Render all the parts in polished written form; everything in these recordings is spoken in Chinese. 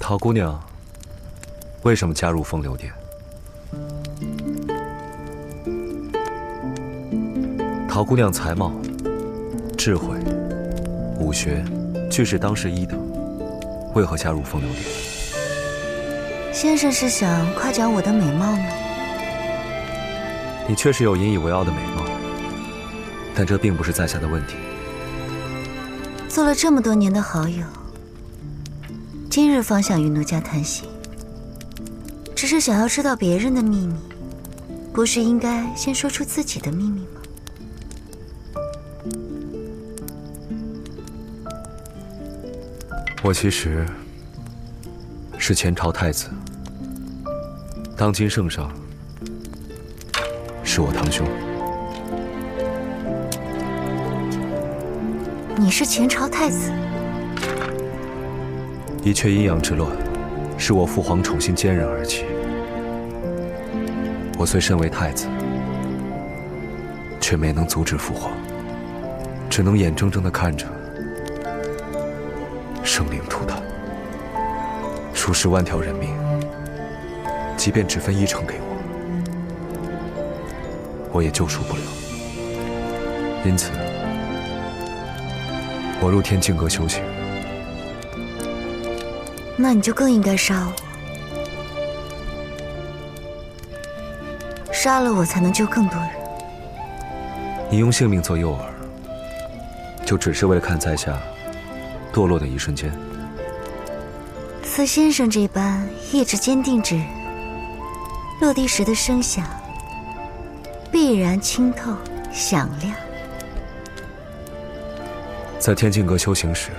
陶姑娘为什么加入风流殿？陶姑娘才貌、智慧、武学俱是当世一等，为何加入风流殿？先生是想夸奖我的美貌吗？你确实有引以为傲的美貌，但这并不是在下的问题。做了这么多年的好友，今日方想与奴家谈心，只是想要知道别人的秘密，不是应该先说出自己的秘密吗？我其实是前朝太子，当今圣上是我堂兄。你是前朝太子？一阙阴阳之乱，是我父皇宠信奸人而起。我虽身为太子，却没能阻止父皇，只能眼睁睁地看着生灵涂炭，数十万条人命，即便只分1成给我，我也救赎不了。因此，我入天境阁修行。那你就更应该杀我，杀了我才能救更多人。你用性命做诱饵，就只是为了看在下堕落的一瞬间？似先生这般意志坚定之人，落地时的声响必然清透响亮。在天境阁修行时，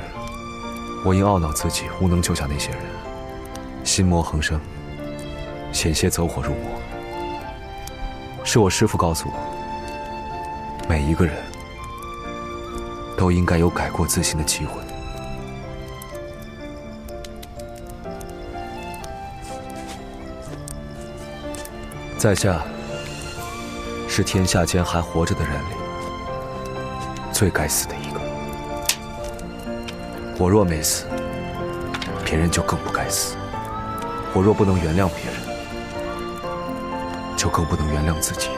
我因懊恼自己无能救下那些人，心魔横生，险些走火入魔。是我师父告诉我，每一个人都应该有改过自新的机会。在下是天下间还活着的人里最该死的一个。我若没死，别人就更不该死。我若不能原谅别人，就更不能原谅自己。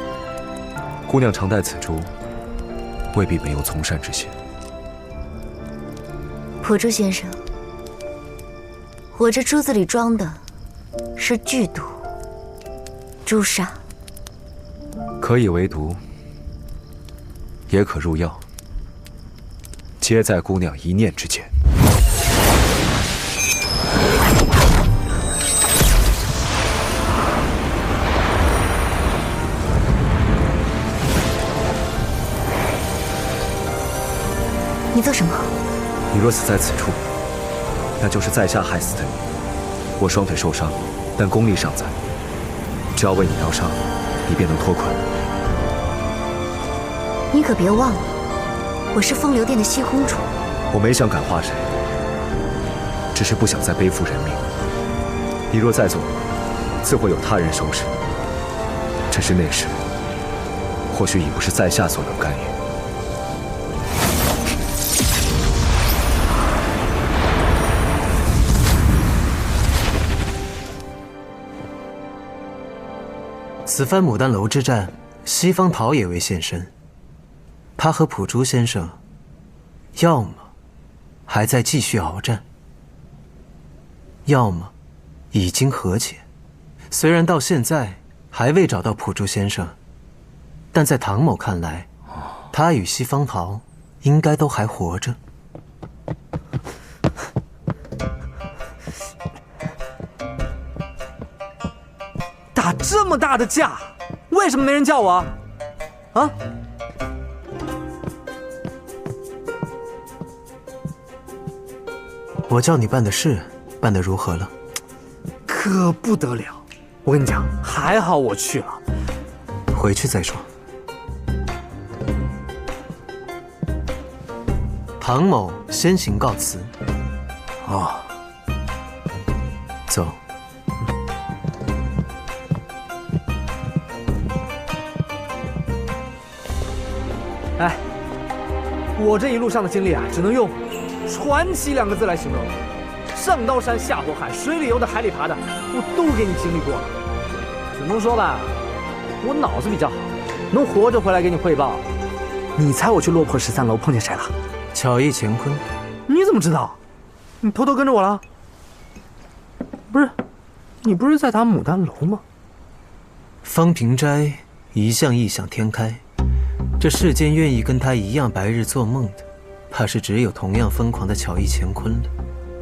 姑娘常戴此珠，未必没有从善之心。朴珠先生，我这珠子里装的是剧毒，朱砂。可以为毒，也可入药，皆在姑娘一念之间。你做什么？你若死在此处，那就是在下害死的你。我双腿受伤，但功力尚在，只要为你疗伤，你便能脱困。你可别忘了，我是风流殿的西宫主。我没想感化谁，只是不想再背负人命。你若再做，自会有他人收拾。只是那时，或许已不是在下所能干预。此番牡丹楼之战，西方桃也未现身。他和朴珠先生，要么还在继续鏖战，要么已经和解。虽然到现在还未找到朴珠先生，但在唐某看来，他与西方桃应该都还活着。打这么大的架，为什么没人叫我啊？啊？我叫你办的事，办得如何了？可不得了！我跟你讲，还好我去了。回去再说。唐某先行告辞。哦，走。哎，我这一路上的经历啊，只能用传奇2个字来形容。上刀山下火海，水里游的海里爬的，我都给你经历过了。只能说吧，我脑子比较好，能活着回来给你汇报。你猜我去落魄13楼碰见谁了？巧艺乾坤。你怎么知道？你偷偷跟着我了？不是，你不是在打牡丹楼吗？方平斋一向异想天开，这世间愿意跟他一样白日做梦的，怕是只有同样疯狂的巧艺乾坤了。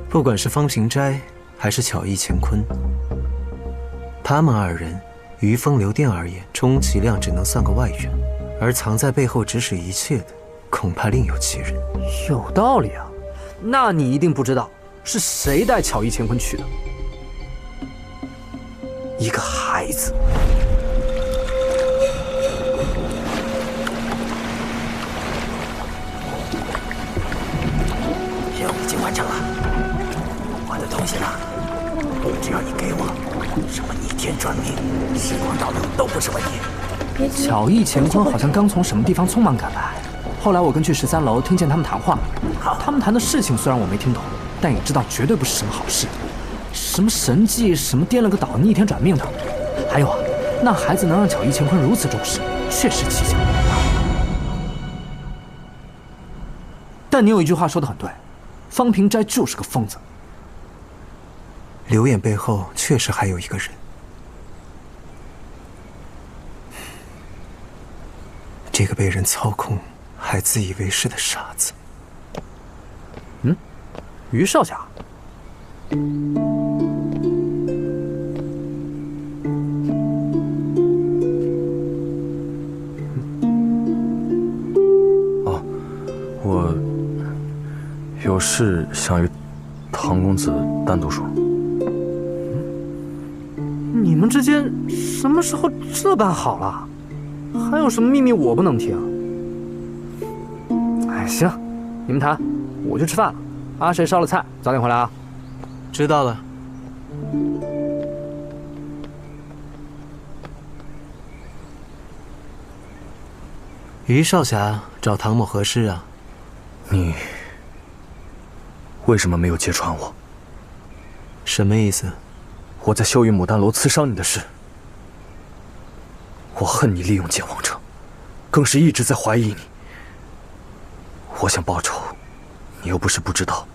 不管是方平斋还是巧艺乾坤，他们二人于风流店而言，充其量只能算个外援，而藏在背后指使一切的，恐怕另有其人。有道理啊，那你一定不知道是谁带巧艺乾坤去的？一个孩子。任务已经完成了，我的东西呢？只要你给我，什么逆天转命、时光倒流都不是问题。巧艺乾坤好像刚从什么地方匆忙赶来，后来我跟去13楼听见他们谈话，他们谈的事情虽然我没听懂，但也知道绝对不是什么好事，什么神迹，什么颠了个倒、逆天转命的。还有啊，那孩子能让巧艺乾坤如此重视，确实蹊跷。但你有一句话说得很对，方平斋就是个疯子。刘演背后确实还有一个人，这个被人操控还自以为是的傻子。于少侠。我有事想与唐公子单独说。你们之间什么时候这般好了？还有什么秘密我不能听？哎，行，你们谈，我去吃饭了。阿谁烧了菜，早点回来啊。知道了。于少侠找唐某何事啊？你为什么没有揭穿我？什么意思？我在修云牡丹楼刺伤你的事，我恨你利用剑王城，更是一直在怀疑你。我想报仇，你又不是不知道。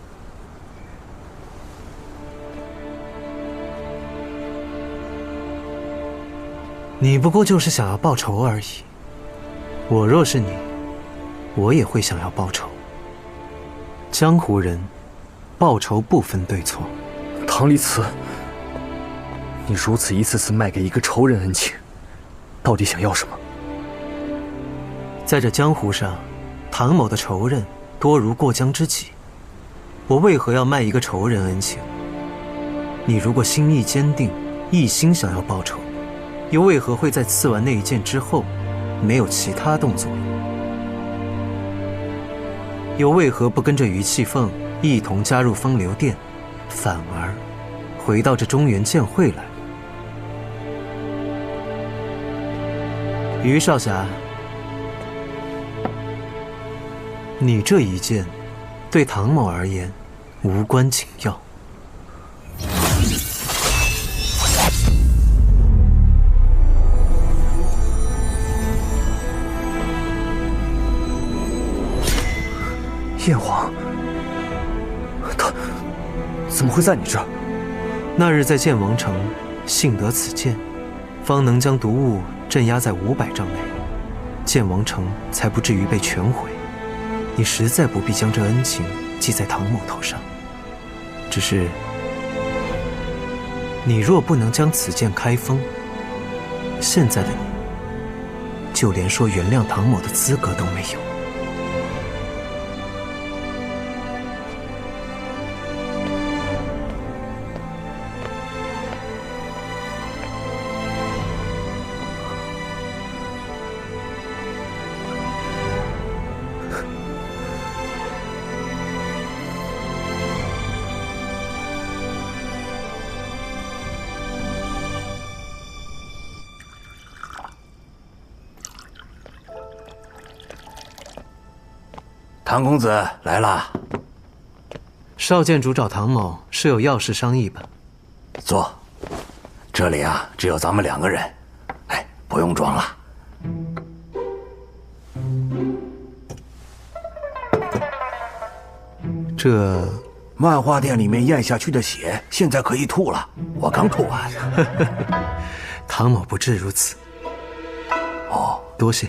你不过就是想要报仇而已。我若是你，我也会想要报仇。江湖人，报仇不分对错。唐离慈，你如此一次次卖给一个仇人恩情，到底想要什么？在这江湖上，唐某的仇人多如过江之鲫，我为何要卖一个仇人恩情？你如果心意坚定，一心想要报仇，又为何会在刺完那一剑之后，没有其他动作？又为何不跟着于气凤一同加入风流殿，反而回到这中原剑会来？于少侠，你这一剑，对唐某而言无关紧要。燕王，他怎么会在你这儿？那日在剑王城，幸得此剑，方能将毒物镇压在500丈内，剑王城才不至于被全毁。你实在不必将这恩情记在唐某头上。只是，你若不能将此剑开封，现在的你，就连说原谅唐某的资格都没有。唐公子来了。少监主找唐某是有要事商议吧？坐，这里啊只有咱们2个人，哎，不用装了。这漫画店里面咽下去的血，现在可以吐了，我刚吐完。唐某不至如此。哦，多谢。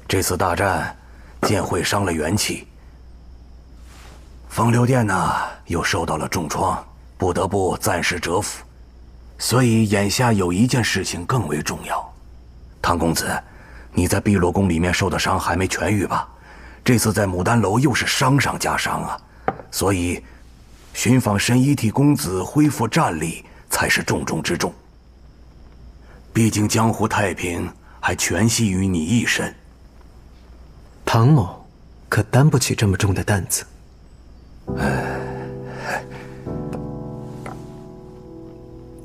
这次大战，剑会伤了元气。风流殿呢，又受到了重创，不得不暂时蛰伏。所以眼下有一件事情更为重要。唐公子，你在碧落宫里面受的伤还没痊愈吧？这次在牡丹楼又是伤上加伤啊，所以寻访神医替公子恢复战力才是重中之重。毕竟江湖太平还全系于你一身。唐某可担不起这么重的担子。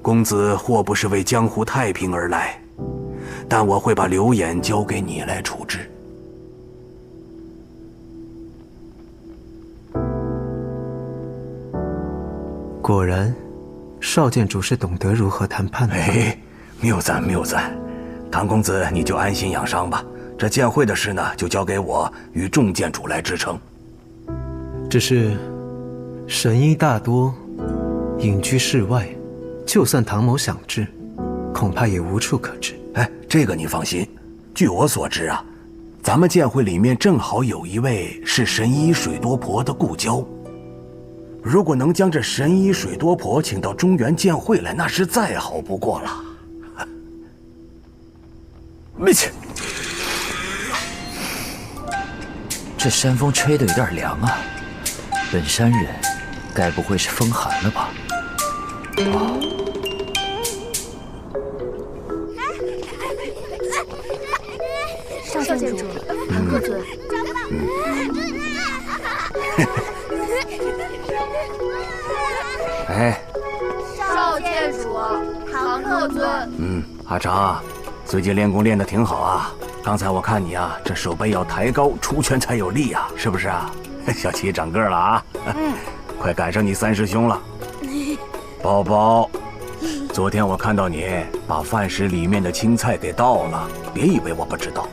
公子或不是为江湖太平而来，但我会把刘演交给你来处置。果然，少监主是懂得如何谈判的。哎，谬赞谬赞，唐公子你就安心养伤吧。这剑会的事呢，就交给我与众剑主来支撑。只是神医大多隐居世外，就算唐某想治，恐怕也无处可治。哎，这个你放心。据我所知啊，咱们剑会里面正好有一位是神医水多婆的故交。如果能将这神医水多婆请到中原剑会来，那是再好不过了。没钱。这山风吹得有点凉啊，本山人该不会是风寒了吧？少监主，唐客尊。哎，少监主，唐客尊。阿长，最近练功练得挺好啊。刚才我看你啊，这手背要抬高，出拳才有力啊，是不是啊？小七长个了啊，快赶上你三师兄了。宝宝，昨天我看到你把饭食里面的青菜给倒了，别以为我不知道。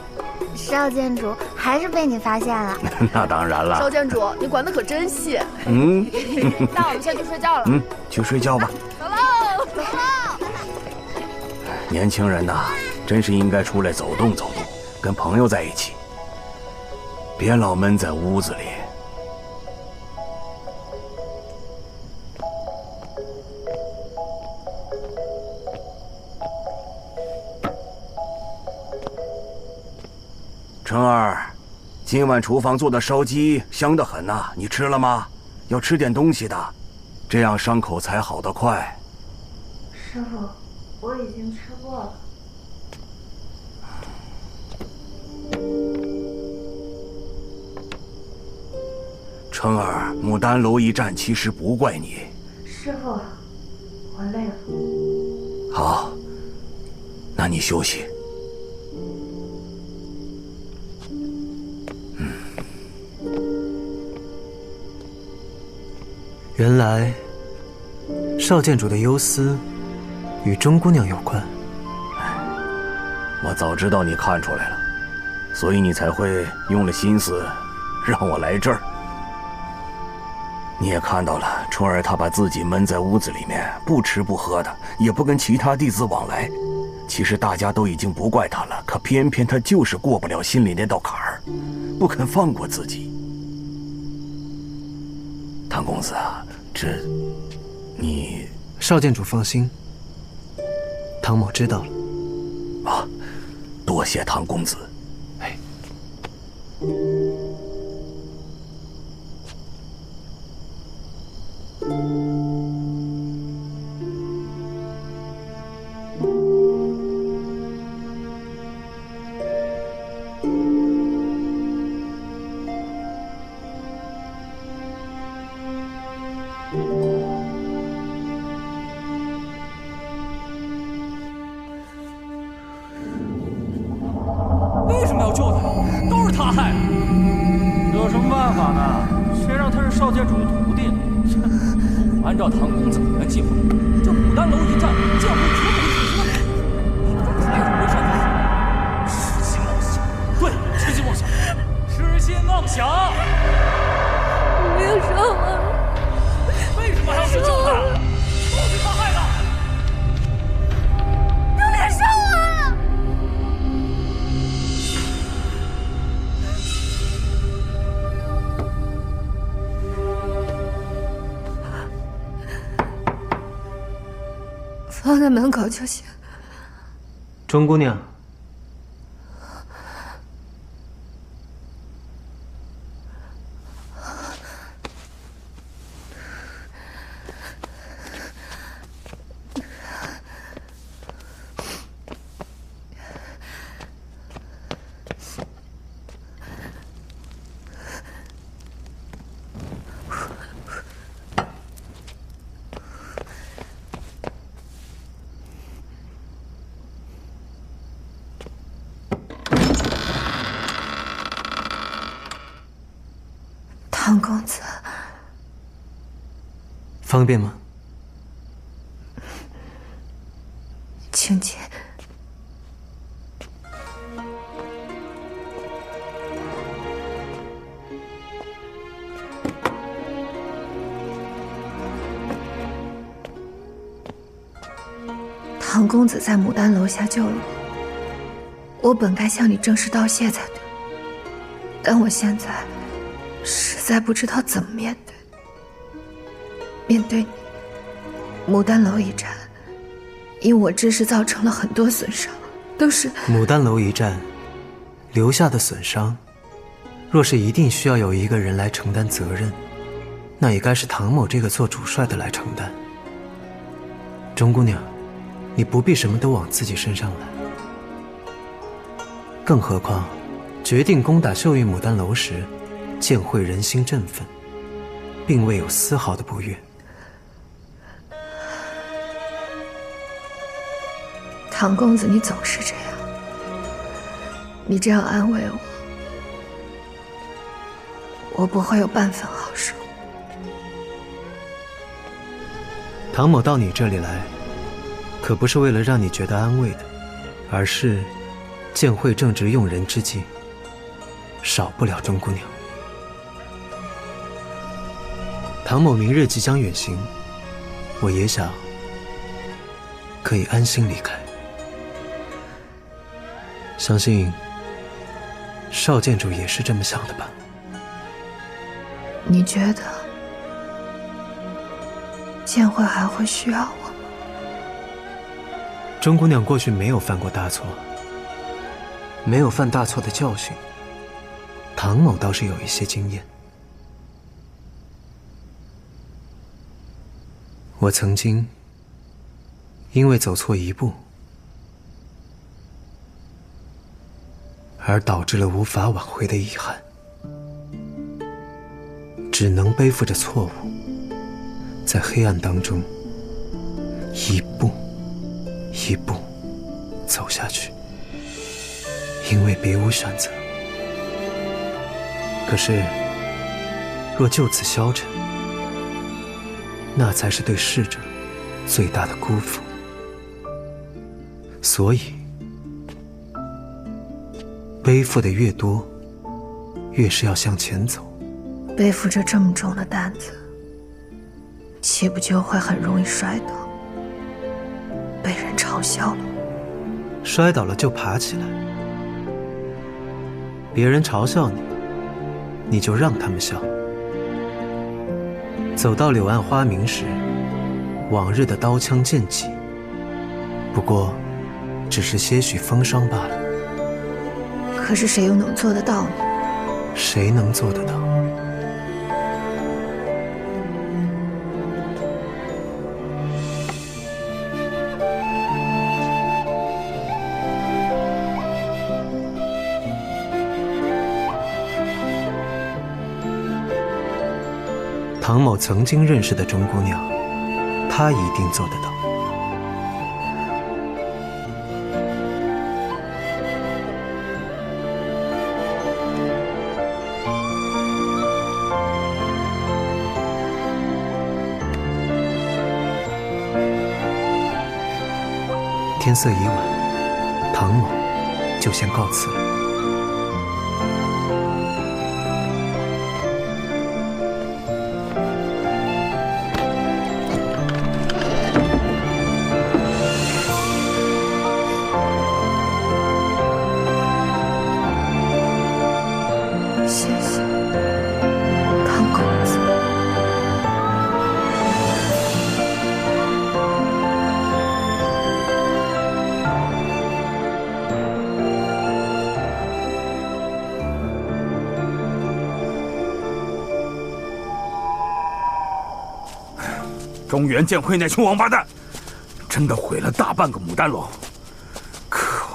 少监主还是被你发现了。那当然了。少监主，你管得可真细。那我们先去睡觉了。去睡觉吧。走喽，走喽。年轻人呐，真是应该出来走动走动，跟朋友在一起，别老闷在屋子里。成儿，今晚厨房做的烧鸡香得很呐，你吃了吗？要吃点东西的，这样伤口才好得快。师傅，我已经吃过了。成儿，牡丹楼一战其实不怪你。师傅，我累了。好，那你休息。原来，少监主的忧思与钟姑娘有关。我早知道你看出来了，所以你才会用了心思让我来这儿。你也看到了，春儿她把自己闷在屋子里面，不吃不喝的，也不跟其他弟子往来。其实大家都已经不怪她了，可偏偏她就是过不了心里那道坎儿，不肯放过自己。唐公子啊，你……少监主放心，唐某知道了。啊，多谢唐公子。哎。为什么要救他？都是他害的。有什么办法呢？谁让他是少监主的徒弟？按照唐公子你的计划，这牡丹楼一战，剑会绝不会死心的。还有人上台，痴心妄想。对，痴心妄想，痴心妄想。别杀我！为什么还要去救他？都是他害的！都别杀我！放在门口就行。钟姑娘，唐公子，方便吗？请进。唐公子在牡丹楼下救了我，我本该向你正式道谢才对，但我现在实在不知道怎么面对。面对你，牡丹楼一战，因我之事造成了很多损伤，都是牡丹楼一战留下的损伤，若是一定需要有一个人来承担责任，那也该是唐某这个做主帅的来承担。钟姑娘，你不必什么都往自己身上揽。更何况，决定攻打秀玉牡丹楼时，剑会人心振奋，并未有丝毫的不悦。唐公子，你总是这样，你这样安慰我，我不会有半分好受。唐某到你这里来，可不是为了让你觉得安慰的，而是剑会正值用人之际，少不了钟姑娘。唐某明日即将远行，我也想可以安心离开。相信少剑主也是这么想的吧？你觉得剑会还会需要我吗？钟姑娘过去没有犯过大错，没有犯大错的教训，唐某倒是有一些经验。我曾经因为走错一步，而导致了无法挽回的遗憾，只能背负着错误，在黑暗当中一步一步走下去，因为别无选择。可是若就此消沉，那才是对逝者最大的辜负。所以背负的越多，越是要向前走。背负着这么重的担子，岂不就会很容易摔倒，被人嘲笑了？摔倒了就爬起来，别人嘲笑你，你就让他们笑。走到柳暗花明时，往日的刀枪剑戟，不过只是些许风霜罢了。可是谁又能做得到呢？谁能做得到？唐某曾经认识的钟姑娘，她一定做得到。天色已晚，唐某就先告辞了。谢谢，唐公子。中原剑会那群王八蛋，真的毁了大半个牡丹楼，可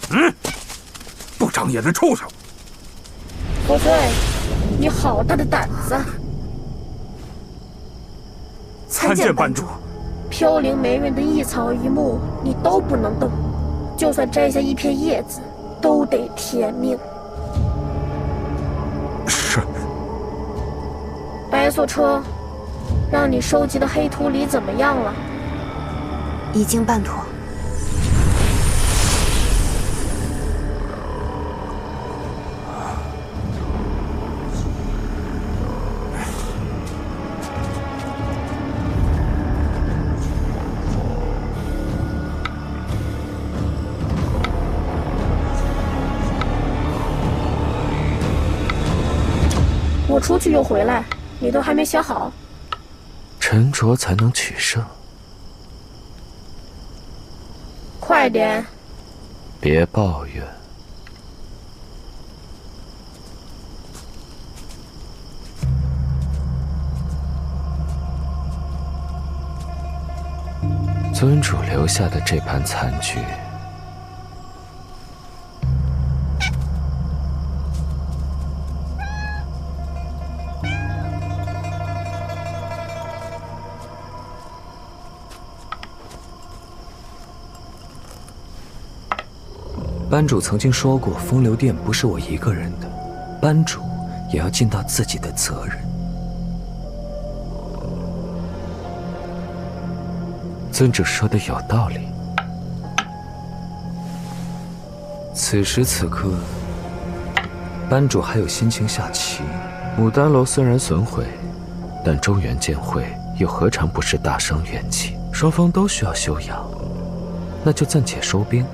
恶！不长眼的畜生！国粹，你好大的胆子！参见班主。飘零梅润的一草一木，你都不能动，就算摘下一片叶子，都得填命。是。白素车，让你收集的黑土里怎么样了？已经办妥。我出去又回来，你都还没想好。沉着才能取胜，快点！别抱怨。尊主留下的这盘残局，班主曾经说过，风流殿不是我一个人的，班主也要尽到自己的责任。尊主说的有道理。此时此刻，班主还有心情下棋。牡丹楼虽然损毁，但中原剑会又何尝不是大伤元气？双方都需要休养，那就暂且收兵，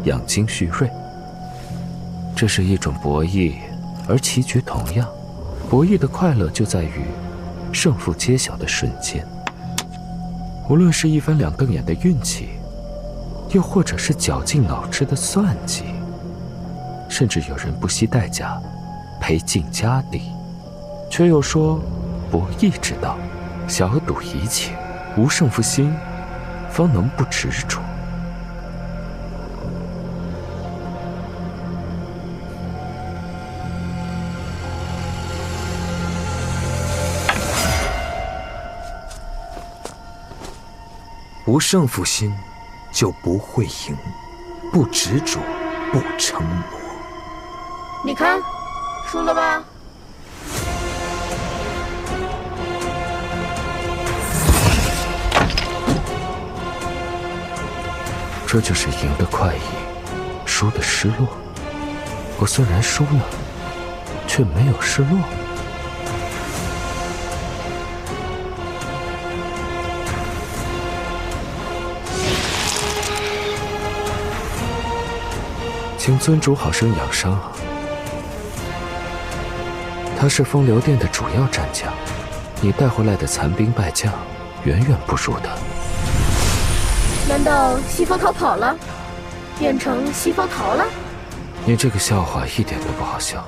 养精蓄锐。这是一种博弈，而棋局同样，博弈的快乐就在于胜负揭晓的瞬间。无论是一翻两瞪眼的运气，又或者是绞尽脑汁的算计，甚至有人不惜代价赔尽家底，却又说博弈之道，小赌怡情，无胜负心，方能不执着。无胜负心，就不会赢；不执着，不成魔。你看，输了吧？这就是赢的快意，输的失落。我虽然输了，却没有失落。请尊主好生养伤啊！他是风流殿的主要战将，你带回来的残兵败将远远不如他。难道西方逃跑了，变成西方逃了？你这个笑话一点都不好笑。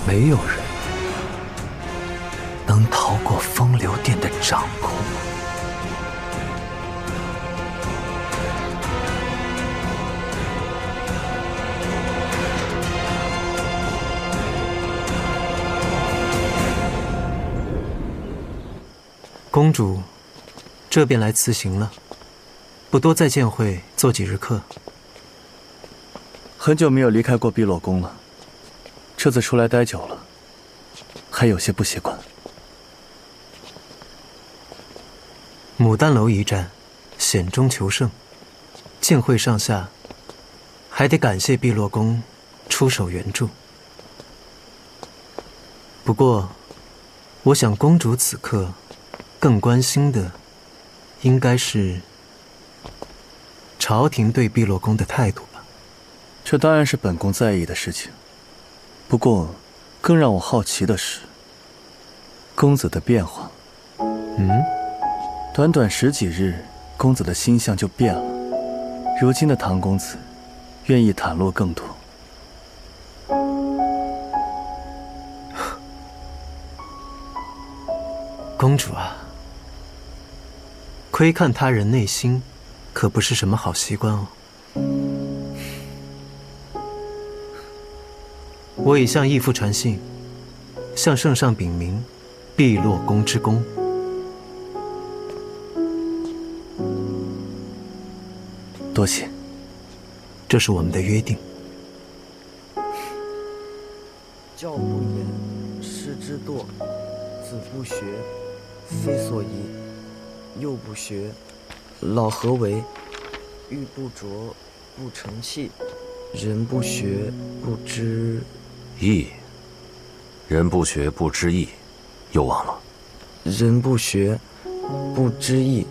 没有人能逃过风流殿的掌控。公主，这便来辞行了，不多在剑会做几日客。很久没有离开过碧落宫了，这次出来待久了，还有些不习惯。牡丹楼一战，险中求胜，晋会上下还得感谢碧落宫出手援助。不过，我想公主此刻更关心的，应该是朝廷对碧落宫的态度吧。这当然是本宫在意的事情。不过，更让我好奇的是，公子的变化。短短10几日，公子的心象就变了。如今的唐公子，愿意袒露更多。公主啊，窥看他人内心，可不是什么好习惯哦。我已向义父传信，向圣上禀明碧落宫之功。多谢，这是我们的约定。教不严，师之惰；子不学，非所宜。幼不学，老何为？玉不琢，不成器。人不学，不知义。人不学，不知义，又忘了。人不学，不知义。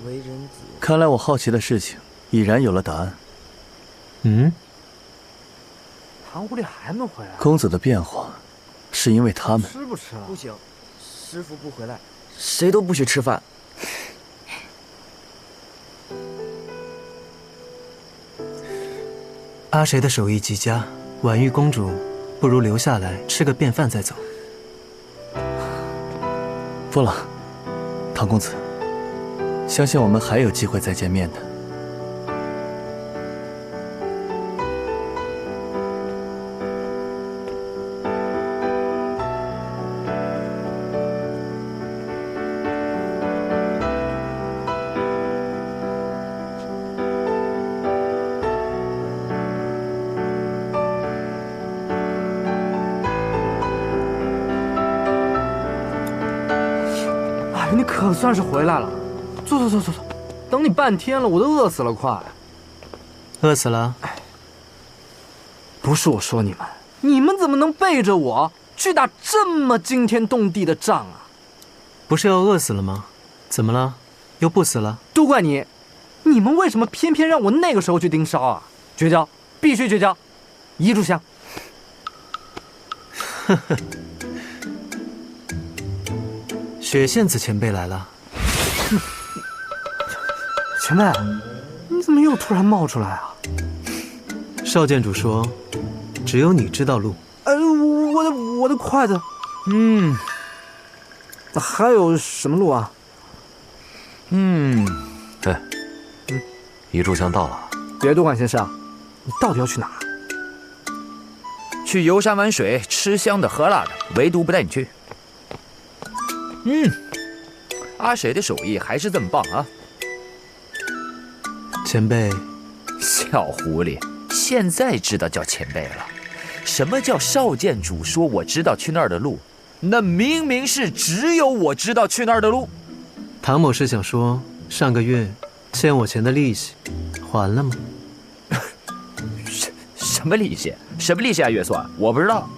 为人子。看来我好奇的事情已然有了答案。唐狐狸还没回来？公子的变化，是因为他们。吃不吃了？不行，师傅不回来，谁都不许吃饭。阿谁的手艺极佳，婉玉公主不如留下来吃个便饭再走。不了，唐公子，相信我们还有机会再见面的。你可算是回来了，坐，等你半天了，我都饿死了，快！饿死了？不是我说你们怎么能背着我去打这么惊天动地的仗啊？不是要饿死了吗？怎么了？又不死了？都怪你！你们为什么偏偏让我那个时候去盯梢啊？绝交，必须绝交！一炷香。呵呵。雪线子前辈来了。前辈，你怎么又突然冒出来啊？少剑主说，只有你知道路。我的筷子。还有什么路啊？一炷香到了。别多管闲事啊！你到底要去哪？去游山玩水，吃香的喝辣的，唯独不带你去。阿谁的手艺还是这么棒啊！前辈，小狐狸，现在知道叫前辈了。什么叫少剑主说我知道去那儿的路？那明明是只有我知道去那儿的路。唐某是想说，上个月欠我钱的利息还了吗？什么利息？什么利息啊？月算，我不知道。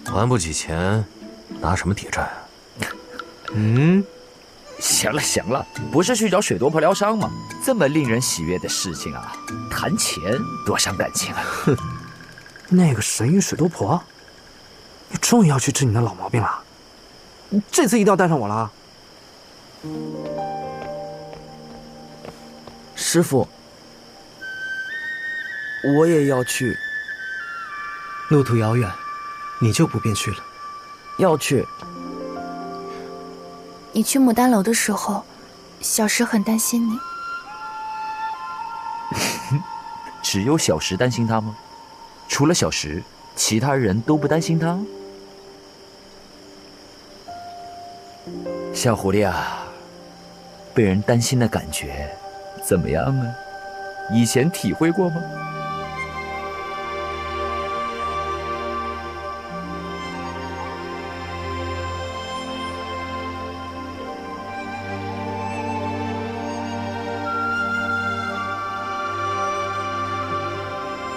还不起钱，拿什么抵债啊？行了，不是去找水多婆疗伤吗？这么令人喜悦的事情啊，谈钱多伤感情啊！哼，那个神医水多婆，你终于要去治你的老毛病了，你这次一定要带上我了。师傅，我也要去。路途遥远，你就不便去了。要去。你去牡丹楼的时候，小石很担心你。只有小石担心他吗？除了小石，其他人都不担心他？小狐狸啊，被人担心的感觉怎么样啊？以前体会过吗？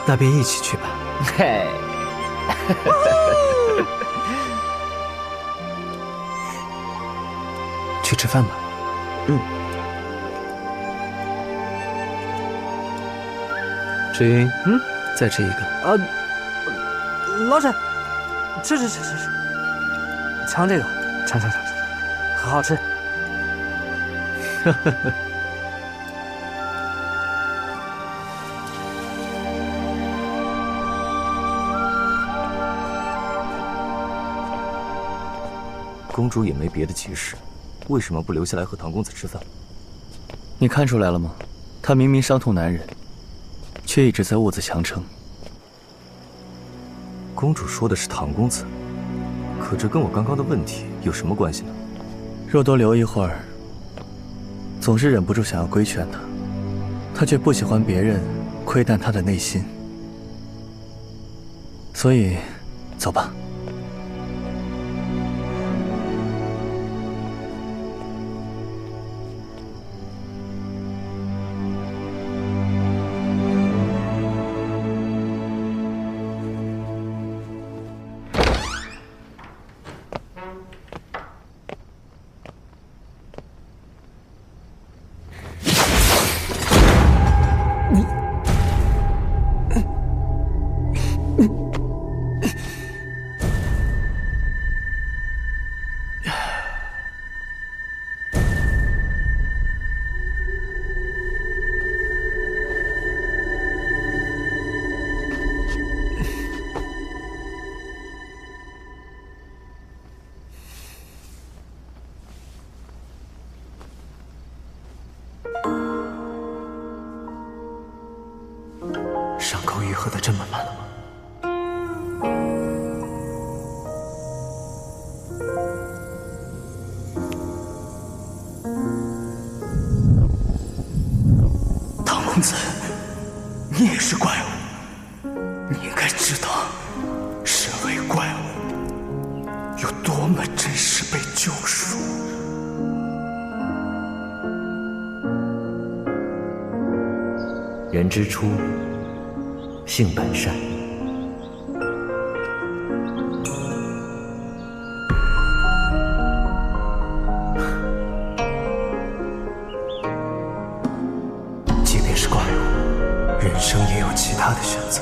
那便一起去吧。嘿，去吃饭吧。志云，再吃一个。老沈，吃，尝这个，尝，好好吃。公主也没别的急事，为什么不留下来和唐公子吃饭？你看出来了吗？她明明伤痛难忍，却一直在兀自强撑。公主说的是唐公子，可这跟我刚刚的问题有什么关系呢？若多留一会儿，总是忍不住想要规劝她，她却不喜欢别人窥探她的内心。所以，走吧。伤口愈合的这么慢了吗？唐公子，你也是怪物，你应该知道，身为怪物有多么真实被救赎。人之初，性本善。即便是怪物，人生也有其他的选择。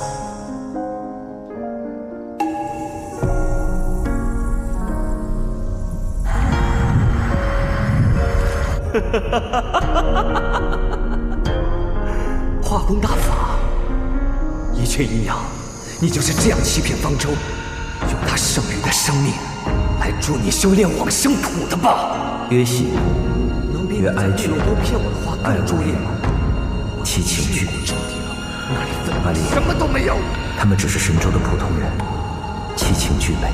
化功大法，一雀阴阳，你就是这样欺骗方舟，用他剩余的生命来助你修炼往生土的吧？曰喜，曰哀惧，爱朱烈恶，七情具。阿离，什么都没有。他们只是神州的普通人，七情具备，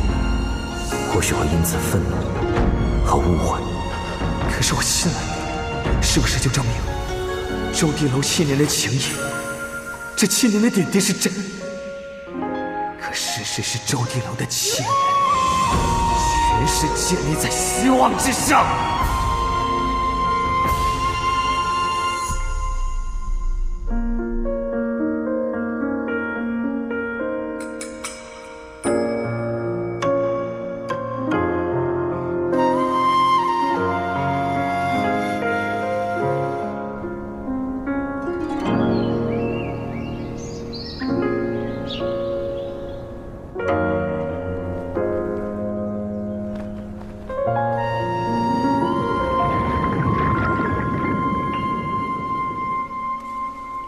或许会因此愤怒和误会。可是我信了你，是不是就证明周地楼7年的情谊，这7年的点滴是真？可事实是周地楼的7年，全是建立在虚妄之上。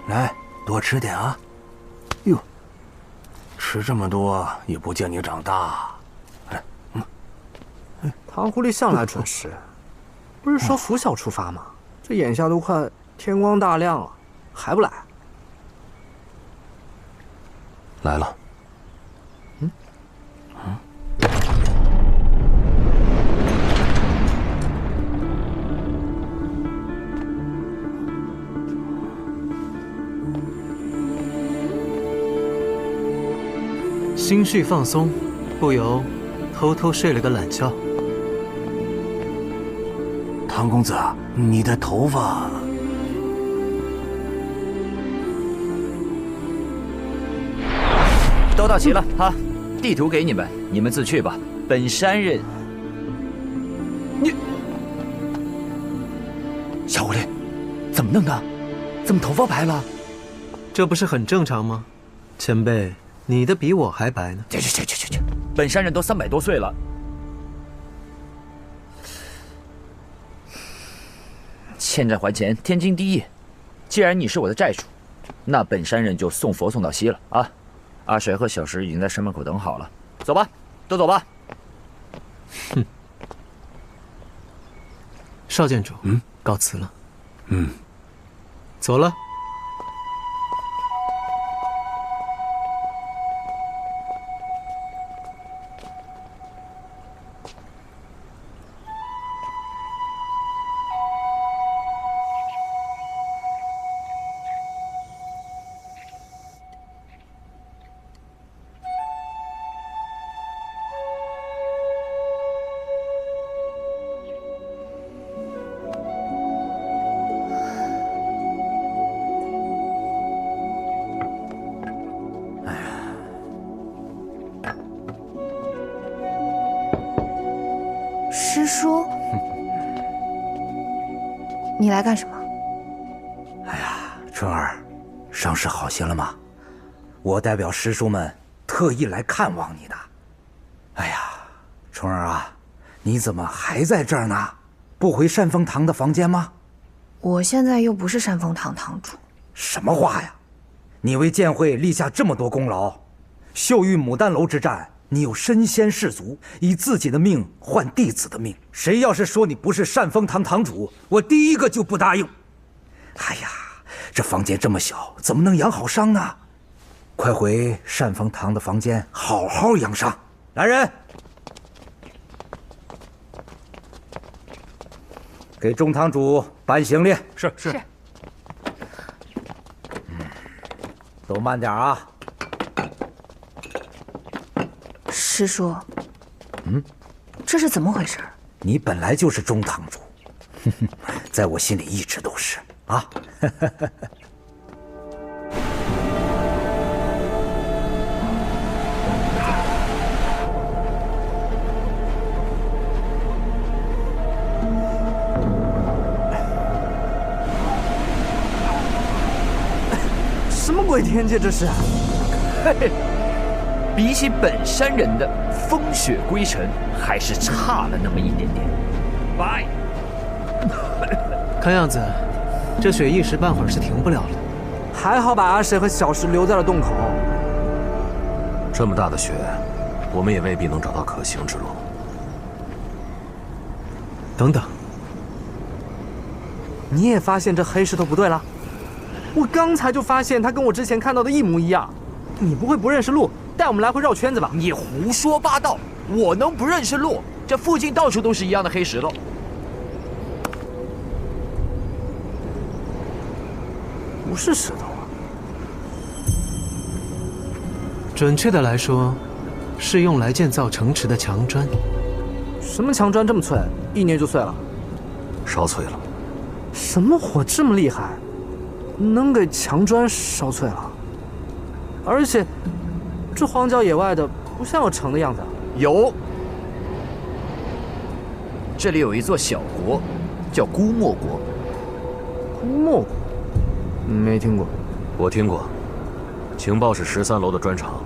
来，多吃点啊！哟，吃这么多也不见你长大。唐狐狸向来准时，不是说拂晓出发吗？这眼下都快天光大亮了，还不来？来了。心绪放松，不由偷偷睡了个懒觉。唐公子，你的头发……都到齐了哈，地图给你们，你们自去吧。本山人，你小狐狸，怎么弄的？怎么头发白了？这不是很正常吗？前辈，你的比我还白呢。去，本山人都300多岁了。欠债还钱，天经地义。既然你是我的债主，那本山人就送佛送到西了啊！阿水和小石已经在山门口等好了，走吧，都走吧。哼，邵建主，告辞了。走了。师叔，你来干什么？哎呀，春儿，伤势好些了吗？我代表师叔们特意来看望你的。哎呀，春儿啊，你怎么还在这儿呢？不回善丰堂的房间吗？我现在又不是善丰堂堂主。什么话呀！你为剑会立下这么多功劳，秀玉牡丹楼之战，你又身先士卒，以自己的命换弟子的命。谁要是说你不是善丰堂堂主，我第一个就不答应。哎呀，这房间这么小，怎么能养好伤呢？快回善丰堂的房间好好养伤。来人，给众堂主搬行李。是。走慢点啊。师叔，这是怎么回事？你本来就是中堂主，在我心里一直都是啊。什么鬼天界这是？嘿嘿，比起本山人的风雪归尘，还是差了那么一点点。拜。看样子，这雪一时半会儿是停不了了。还好把阿水和小石留在了洞口。这么大的雪，我们也未必能找到可行之路。等等，你也发现这黑石头不对了？我刚才就发现它跟我之前看到的一模一样。你不会不认识路，带我们来回绕圈子吧？你胡说八道！我能不认识路？这附近到处都是一样的黑石头。不是石头啊。准确的来说，是用来建造城池的墙砖。什么墙砖这么脆，一捏就碎了？烧脆了。什么火这么厉害，能给墙砖烧脆了？而且，这荒郊野外的，不像有城的样子。有，这里有一座小国，叫姑墨国。姑墨国，没听过。我听过，情报是13楼的专长。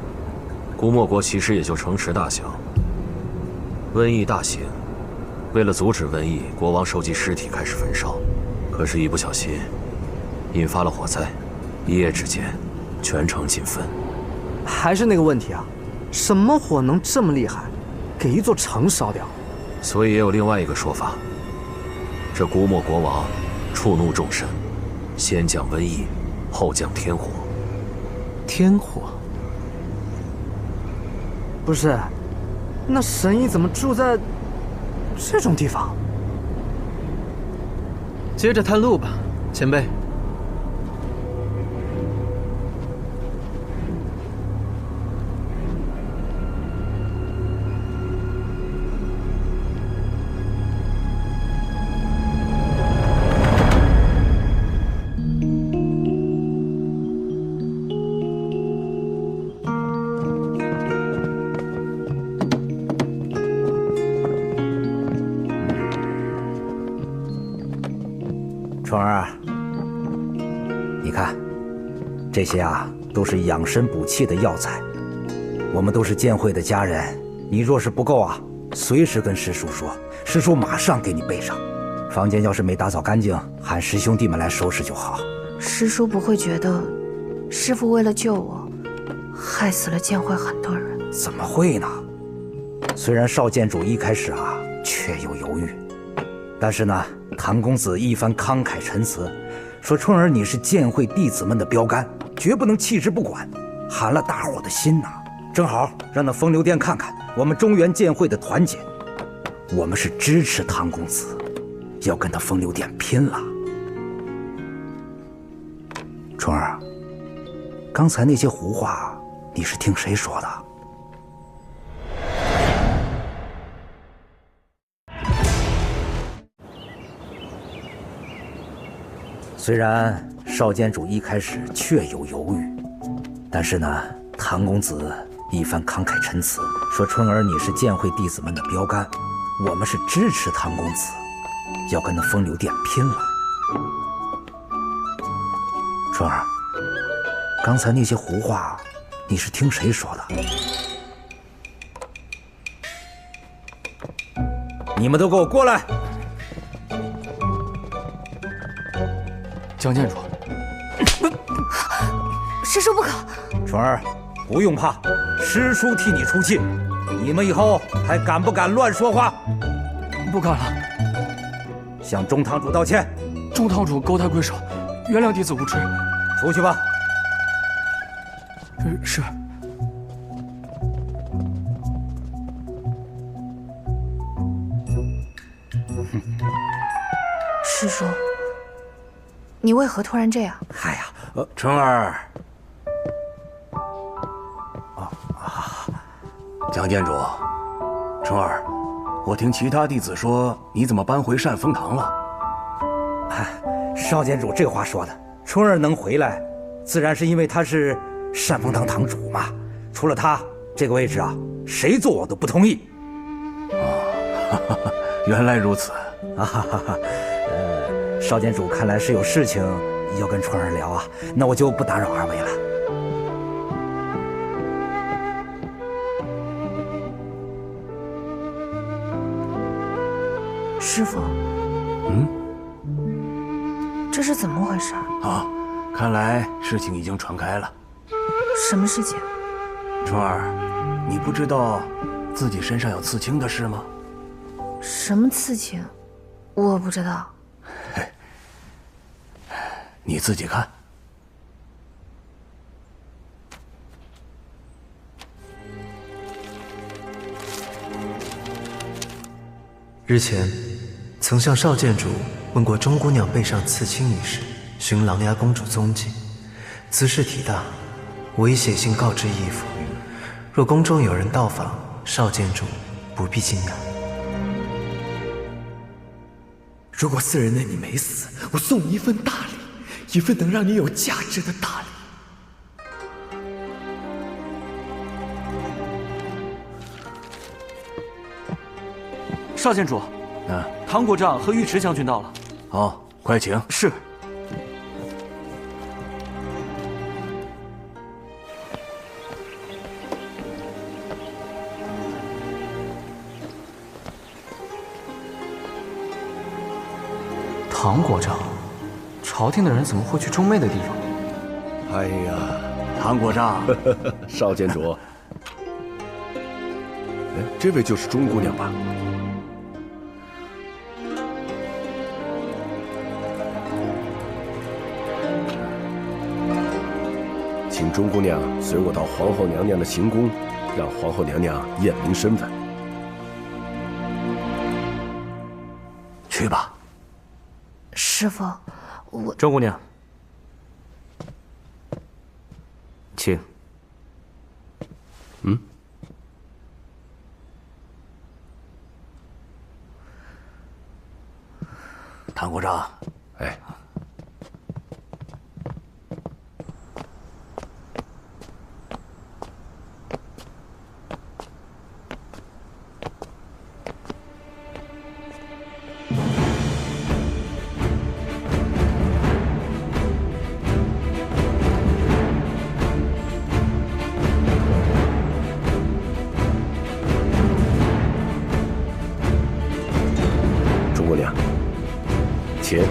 姑墨国其实也就城池大小。瘟疫大行，为了阻止瘟疫，国王收集尸体开始焚烧，可是，一不小心引发了火灾，一夜之间，全城尽焚。还是那个问题啊，什么火能这么厉害，给一座城烧掉？所以也有另外一个说法，这姑墨国王触怒众神，先降瘟疫，后降天火。天火？不是，那神医怎么住在这种地方？接着探路吧，前辈。春儿，你看，这些啊都是养身补气的药材。我们都是剑会的家人，你若是不够啊，随时跟师叔说，师叔马上给你备上。房间要是没打扫干净，喊师兄弟们来收拾就好。师叔不会觉得师父为了救我，害死了剑会很多人？怎么会呢？虽然少剑主一开始啊确有犹豫，但是呢，唐公子一番慷慨陈词，说春儿你是剑会弟子们的标杆，绝不能弃之不管，寒了大伙的心呐。正好让那风流殿看看我们中原剑会的团结，我们是支持唐公子，要跟他风流殿拼了。春儿，刚才那些胡话，你是听谁说的？虽然少监主一开始确有犹豫，但是呢，唐公子一番慷慨陈词，说春儿你是剑会弟子们的标杆，我们是支持唐公子，要跟那风流殿拼了。春儿，刚才那些胡话，你是听谁说的？你们都给我过来！江剑主，师叔不可！春儿，不用怕，师叔替你出气。你们以后还敢不敢乱说话？不敢了。向中堂主道歉。中堂主高抬贵手，原谅弟子无知。出去吧。是。师叔，你为何突然这样？哎呀，春儿，江监主，春儿，我听其他弟子说，你怎么搬回善丰堂了？少监主这话说的，春儿能回来，自然是因为他是善丰堂堂主嘛。除了他，这个位置啊，谁坐我都不同意。原来如此。少监主看来是有事情要跟春儿聊啊，那我就不打扰二位了。师父，这是怎么回事啊？看来事情已经传开了。什么事情？春儿，你不知道自己身上有刺青的事吗？什么刺青？我不知道。你自己看。日前，曾向少监主问过钟姑娘背上刺青一事，寻琅琊公主踪迹。兹事体大，我已写信告知义父，若宫中有人到访，少监主不必惊讶。如果4人的你没死，我送你一份大礼，一份能让你有价值的大礼。少监主，唐国丈和尉迟将军到了。哦，快请。是。唐国丈，朝廷的人怎么会去中妹的地方？哎呀，唐国丈，少监主，这位就是钟姑娘吧？请钟姑娘随我到皇后娘娘的行宫，让皇后娘娘验明身份。去吧。师父，我……钟姑娘，请。唐国丈，哎。学。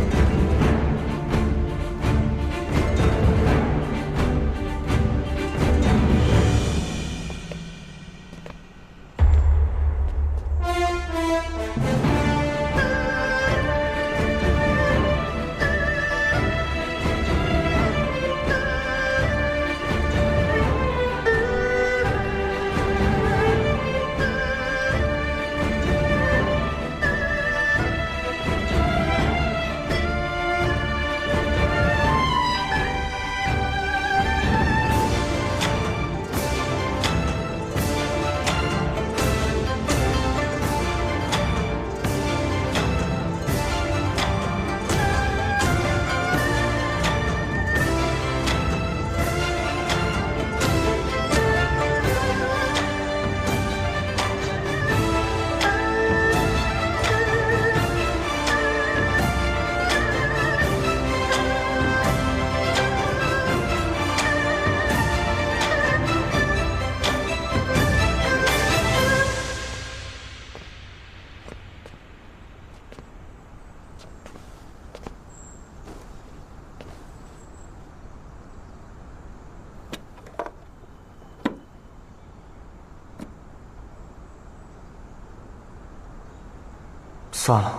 算了，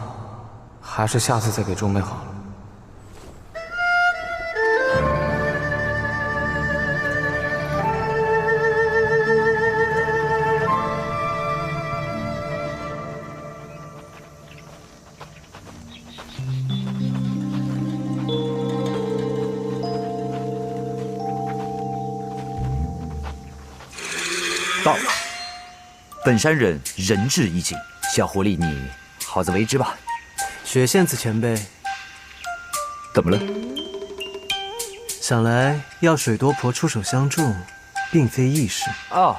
还是下次再给钟妹好了。到了，本山人仁至义尽，小狐狸你好自为之吧。雪线子前辈，怎么了？想来要水多婆出手相助，并非易事。哦，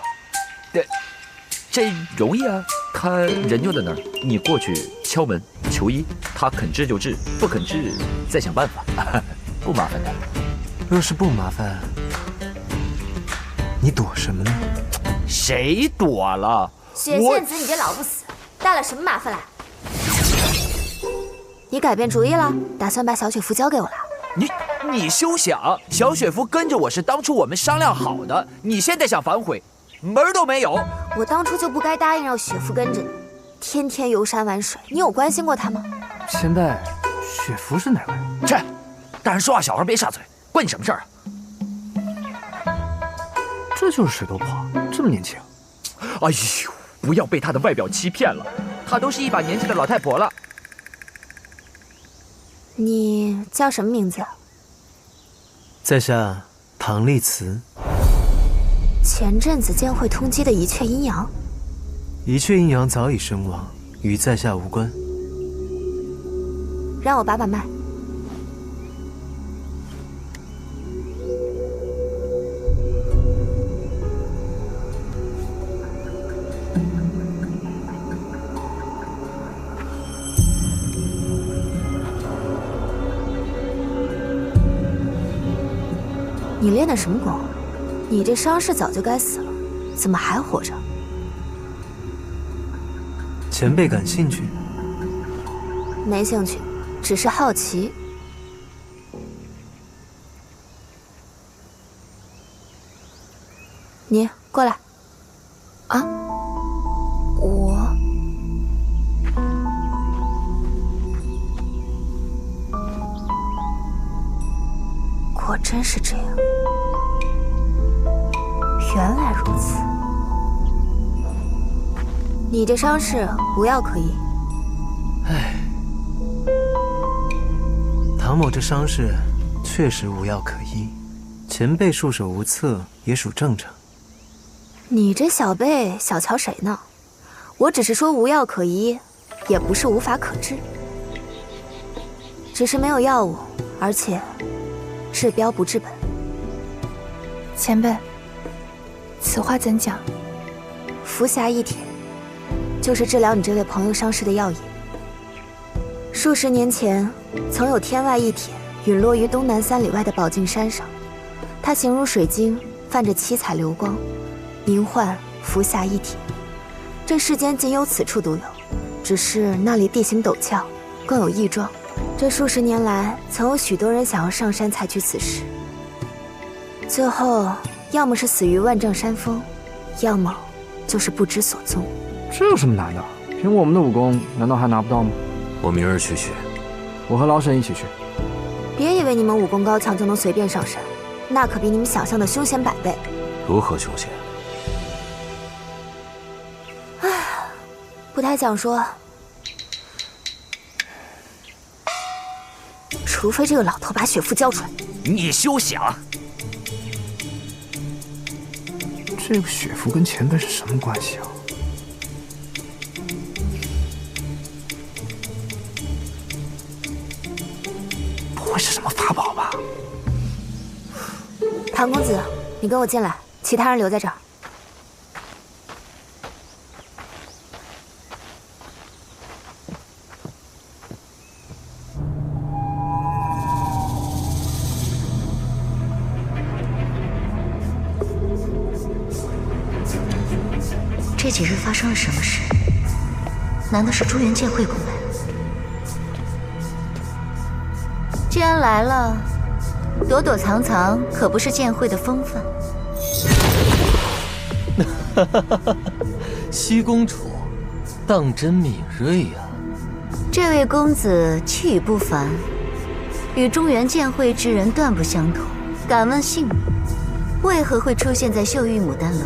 这容易啊，他人就在那儿，你过去敲门求医，他肯治就治，不肯治再想办法，不麻烦的。若是不麻烦，你躲什么呢？谁躲了？雪线子，你这老不死，带了什么麻烦来？你改变主意了，打算把小雪芙交给我了？你休想！小雪芙跟着我是当初我们商量好的，你现在想反悔，门儿都没有。我当初就不该答应让雪芙跟着你，天天游山玩水，你有关心过她吗？前辈，雪芙是哪位？去，大人说话小孩别插嘴，关你什么事儿啊？这就是水多婆，这么年轻。哎呦，不要被她的外表欺骗了，她都是一把年纪的老太婆了。你叫什么名字？在下唐丽慈。前阵子监会通缉的一阙阴阳。一阙阴阳早已身亡，与在下无关。让我把把脉。你练的什么功？你这伤势早就该死了，怎么还活着？前辈感兴趣？没兴趣，只是好奇。你过来。啊？我？果真是这样。原来如此，你这伤势无药可医。唉，唐某这伤势确实无药可医，前辈束手无策也属正常。你这小辈小瞧谁呢？我只是说无药可医，也不是无法可治，只是没有药物，而且治标不治本。前辈。此话怎讲？服下一帖，就是治疗你这位朋友伤势的药引。数十年前，曾有天外一帖陨落于东南3里外的宝镜山上，它形如水晶，泛着七彩流光，名唤服下一帖。这世间仅有此处独有，只是那里地形陡峭，更有异状，这数十年来，曾有许多人想要上山采取此事，最后要么是死于万丈山峰，要么就是不知所踪。这有什么难的？凭我们的武功，难道还拿不到吗？我明日去学。我和老沈一起去。别以为你们武功高强就能随便上山，那可比你们想象的凶险100倍。如何凶险？唉，不太想说。除非这个老头把血符交出来。你休想！这个血符跟前辈是什么关系啊？不会是什么法宝吧？唐公子，你跟我进来，其他人留在这儿。这几日发生了什么事？难道是朱元剑会攻来了？既然来了，躲躲藏藏可不是剑会的风范。西公主，当真敏锐呀！这位公子气宇不凡，与中原剑会之人断不相同。敢问姓名，为何会出现在秀玉牡丹楼？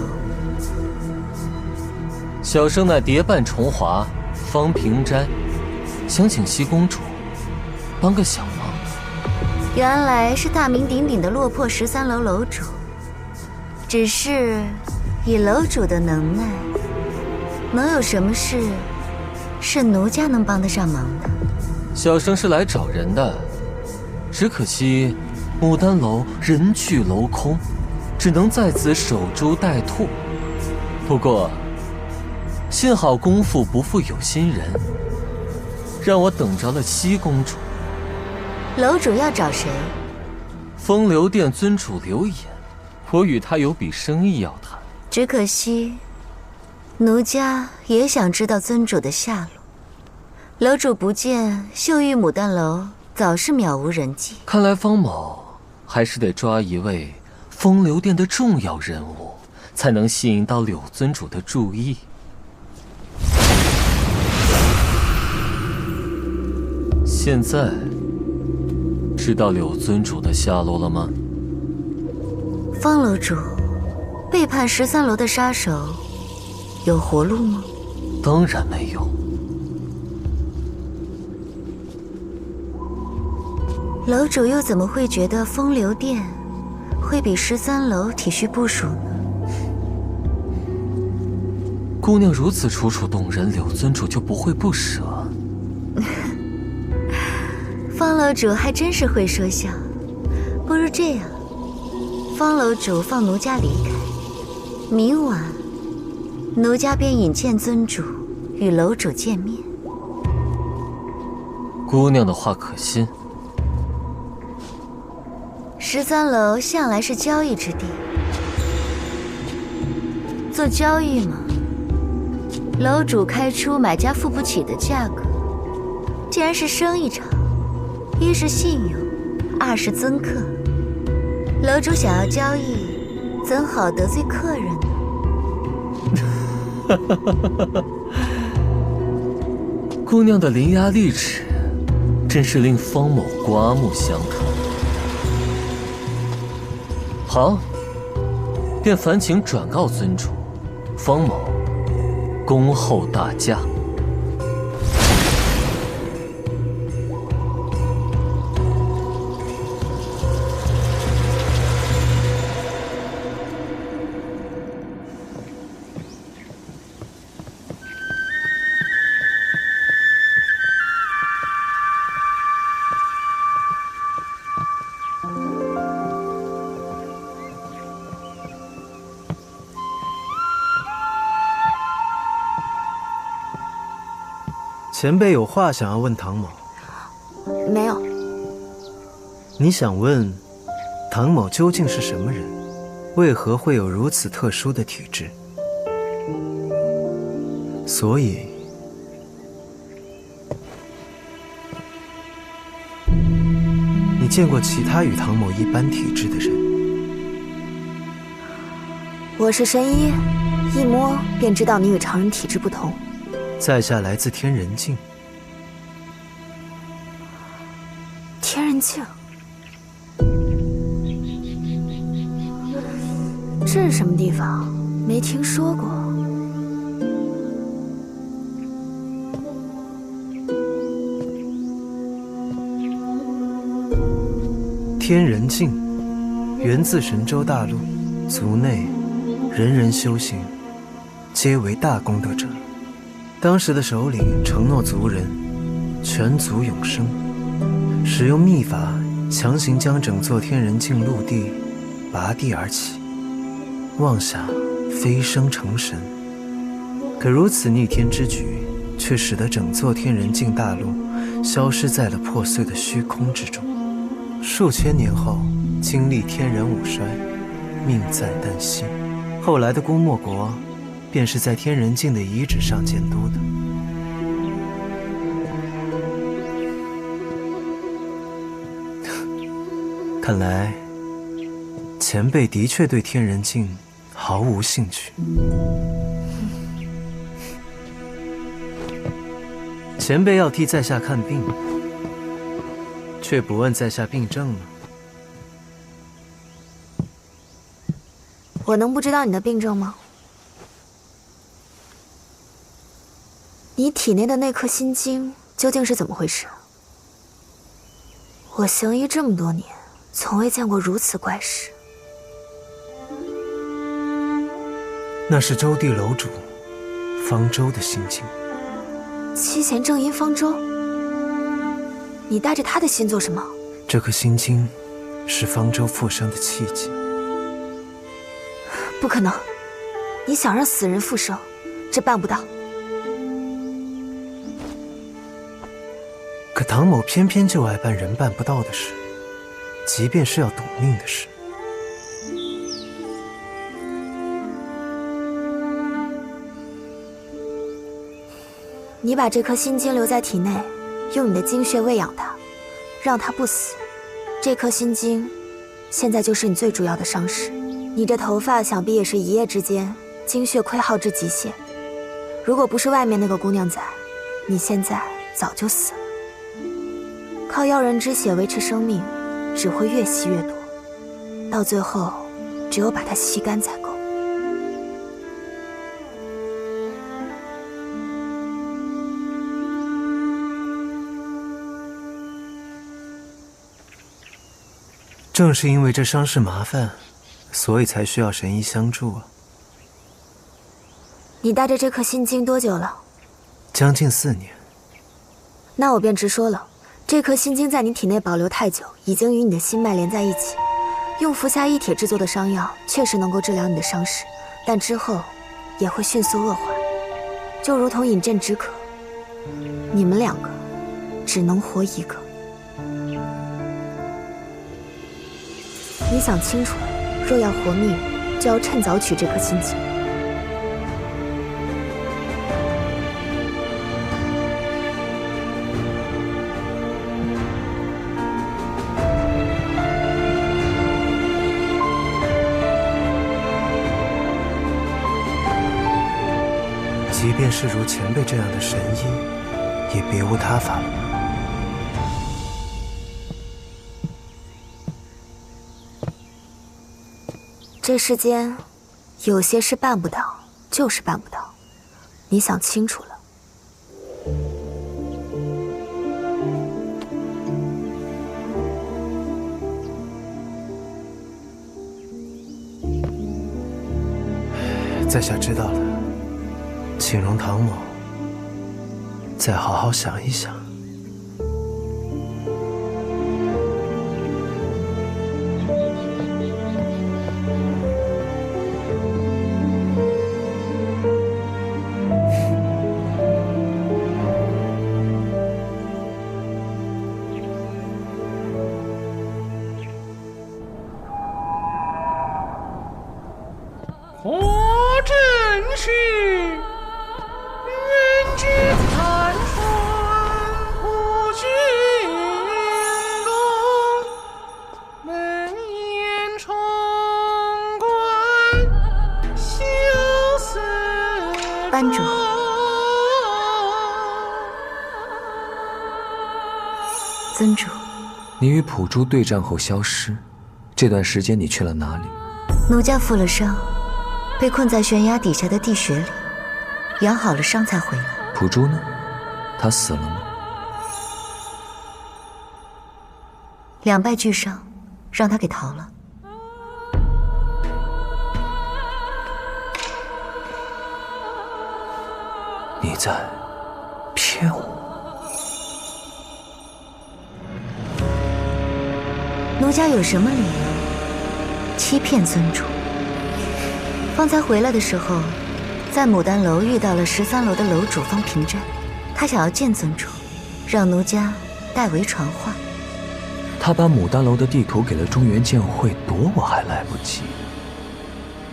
小生乃蝶伴重华，方平斋，想请西公主帮个小忙。原来是大名鼎鼎的落魄13楼楼主，只是以楼主的能耐，能有什么事是奴家能帮得上忙的？小生是来找人的，只可惜牡丹楼人去楼空，只能在此守株待兔。不过幸好功夫不负有心人，让我等着了西公主。楼主要找谁？风流殿尊主刘衍，我与他有笔生意要谈。只可惜奴家也想知道尊主的下落。楼主不见，秀玉牡丹楼早是渺无人迹。看来方某还是得抓一位风流殿的重要人物，才能吸引到柳尊主的注意。现在知道柳尊主的下落了吗？方楼主，背叛13楼的杀手有活路吗？当然没有。楼主又怎么会觉得风流殿会比13楼体恤部署呢？姑娘如此楚楚动人，柳尊主就不会不舍。方楼主还真是会说笑，不如这样，方楼主放奴家离开，明晚奴家便引荐尊主与楼主见面。姑娘的话可信？13楼向来是交易之地，做交易嘛，楼主开出买家付不起的价格。既然是生意场，一是信用，二是尊客。楼主想要交易，怎好得罪客人呢？姑娘的伶牙俐齿，真是令方某刮目相看。好，便烦请转告尊主，方某恭候大驾。前辈有话想要问唐某？没有。你想问唐某究竟是什么人？为何会有如此特殊的体质？所以见过其他与唐某一般体质的人？我是神医，一摸便知道你与常人体质不同。在下来自天人境。天人境，这是什么地方？没听说过。天人境源自神州大陆，族内人人修行，皆为大功德者。当时的首领承诺族人全族永生，使用秘法强行将整座天人境陆地拔地而起，妄想飞升成神。可如此逆天之举，却使得整座天人境大陆消失在了破碎的虚空之中。数千年后，经历天人五衰，命在旦夕。后来的姑墨国，便是在天人境的遗址上建都的。看来，前辈的确对天人境毫无兴趣。前辈要替在下看病，却不问在下病症呢？我能不知道你的病症吗？你体内的那颗心经究竟是怎么回事？我行医这么多年，从未见过如此怪事。那是周地楼主方舟的心经。七贤正音方舟，你带着他的心做什么？这颗心经是方舟复生的契机。不可能，你想让死人复生，这办不到。可唐某偏偏就爱办人办不到的事，即便是要赌命的事。你把这颗心经留在体内，用你的精血喂养它，让它不死。这颗心经现在就是你最主要的伤势。你这头发想必也是一夜之间精血溃耗至极限。如果不是外面那个姑娘在，你现在早就死了。靠妖人之血维持生命，只会越吸越多，到最后只有把它吸干才够。正是因为这伤势麻烦，所以才需要神医相助啊。你带着这颗心经多久了？将近4年。那我便直说了，这颗心经在你体内保留太久，已经与你的心脉连在一起。用服下一铁制作的伤药，确实能够治疗你的伤势，但之后也会迅速恶化，就如同饮鸩止渴。你们2个只能活1个。你想清楚了，若要活命，就要趁早取这颗心经。即便是如前辈这样的神医，也别无他法了。这世间，有些事办不到，就是办不到。你想清楚了。在下知道了，请容唐某再好好想一想。可真是人之残喘，班主。尊主，你与普珠对战后消失，这段时间你去了哪里？奴家负了伤，被困在悬崖底下的地穴里，养好了伤才回来。普珠呢？她死了吗？两败俱伤，让他给逃了。你在骗我？奴家有什么理由欺骗尊主？方才回来的时候，在牡丹楼遇到了13楼的楼主方平斋，他想要见尊主，让奴家代为传话。他把牡丹楼的地图给了中原剑会，躲我还来不及。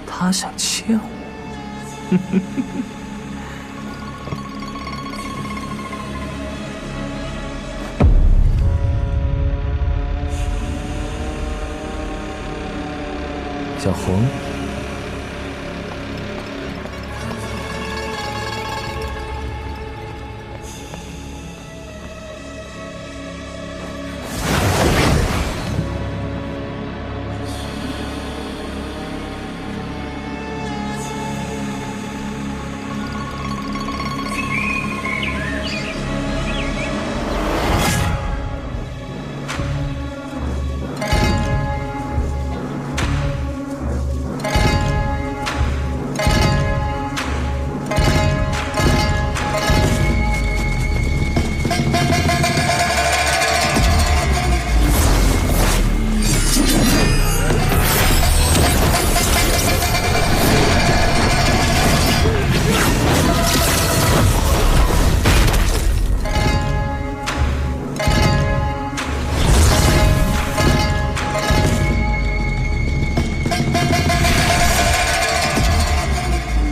他想欠我。小红，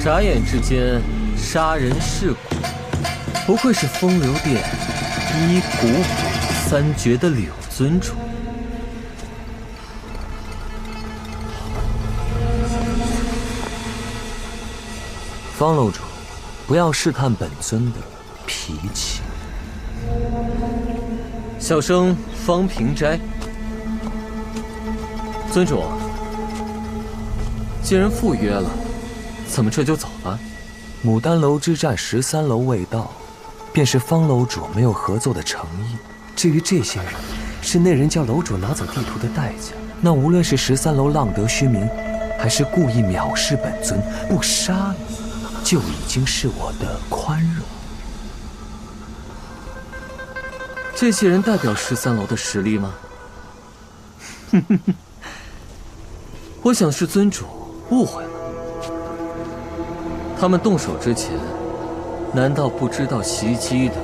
眨眼之间，杀人噬骨，不愧是风流殿一古武3绝的柳尊主。方楼主，不要试探本尊的脾气。小生方平斋。尊主，既然赴约了，怎么这就走了？牡丹楼之战13楼未到，便是方楼主没有合作的诚意。至于这些人，是那人叫楼主拿走地图的代价。那无论是13楼浪得虚名，还是故意藐视本尊不杀你，就已经是我的宽容。这些人代表13楼的实力吗？我想是尊主误会了。他们动手之前，难道不知道袭击的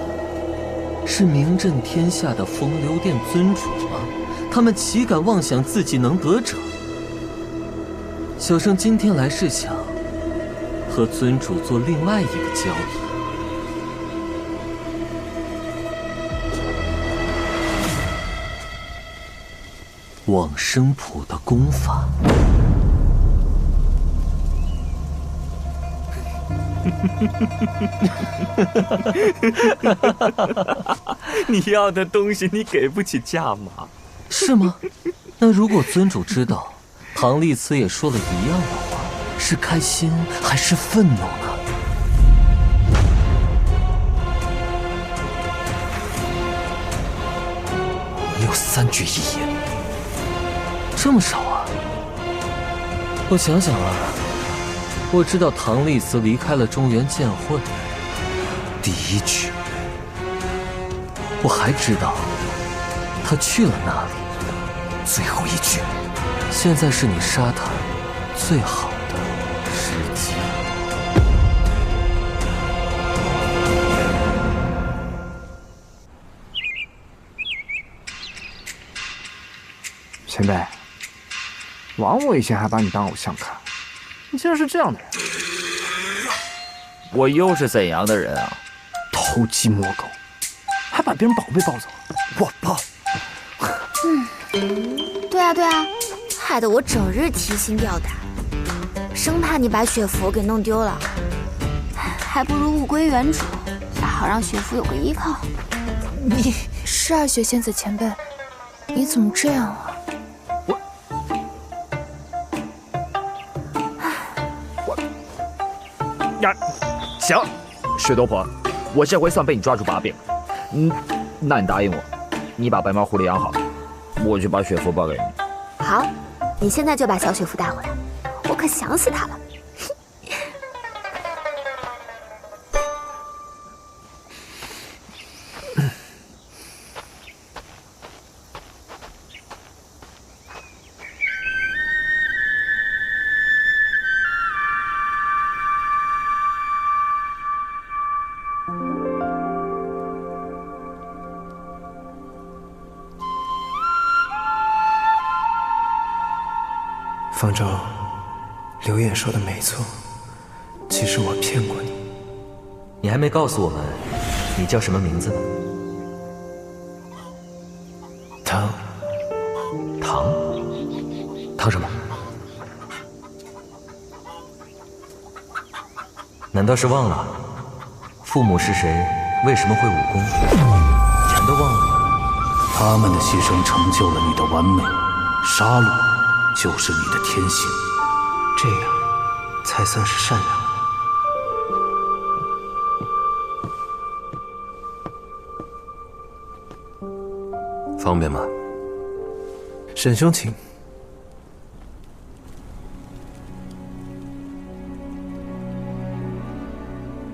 是名震天下的风流殿尊主吗？他们岂敢妄想自己能得逞？小生今天来是想和尊主做另外一个交易。往生谱的功法。你要的东西你给不起价码，是吗？那如果尊主知道唐丽慈也说了一样的话，是开心还是愤怒呢？你有3句一言，这么少啊？我想想啊。我知道唐丽慈离开了中原剑会，第1句。我还知道他去了哪里，最后1句。现在是你杀他最好的时机。前辈，王我以前还把你当偶像看。你竟然是这样的人！我又是怎样的人啊？偷鸡摸狗，还把别人宝贝抱走，我爆！对啊对啊，害得我整日提心吊胆，生怕你把雪符给弄丢了。还不如物归原主，也好让雪芙有个依靠。你是啊，雪仙子前辈，你怎么这样啊？呀，行，雪多婆，我这回算被你抓住把柄了。那你答应我，你把白毛狐狸养好，我就把雪芙报给你。好，你现在就把小雪芙带回来，我可想死她了。方舟，刘烨说的没错，其实我骗过你。你还没告诉我们，你叫什么名字呢？唐。唐？唐什么？难道是忘了父母是谁？为什么会武功？全都忘了吗？他们的牺牲成就了你的完美，杀戮就是你的天性，这样才算是善良。方便吗？沈兄，请。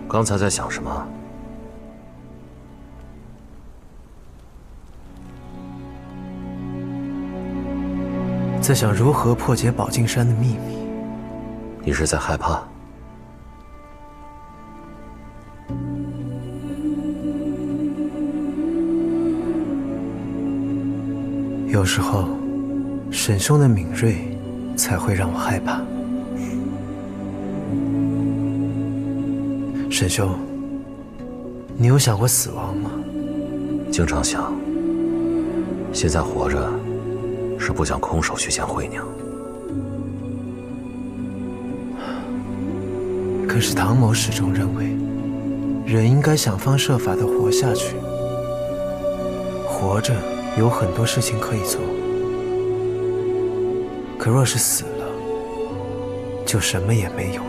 刚才在想什么？在想如何破解宝镜山的秘密。你是在害怕？有时候，沈兄的敏锐才会让我害怕。沈兄，你有想过死亡吗？经常想。现在活着，是不想空手去见惠娘。可是唐某始终认为，人应该想方设法地活下去。活着有很多事情可以做，可若是死了，就什么也没有了。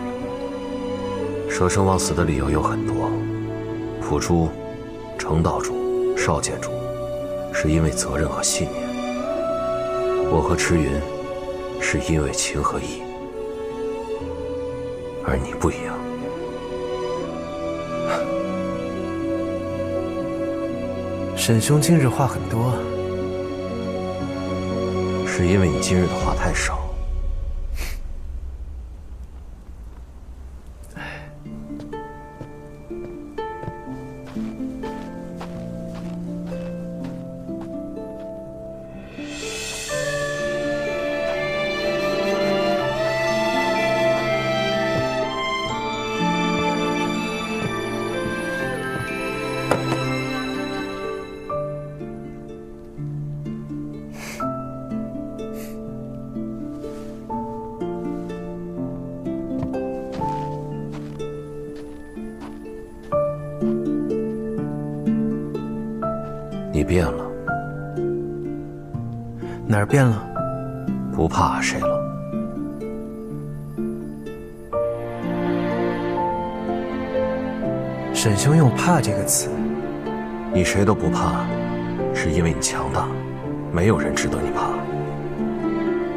舍生忘死的理由有很多，朴珠、程道主、少剑主，是因为责任和信念；我和迟云，是因为情和义。而你不一样。沈兄今日话很多啊。是因为你今日的话太少。你变了。哪儿变了？不怕谁了？沈兄用“怕”这个词，你谁都不怕，是因为你强大，没有人值得你怕。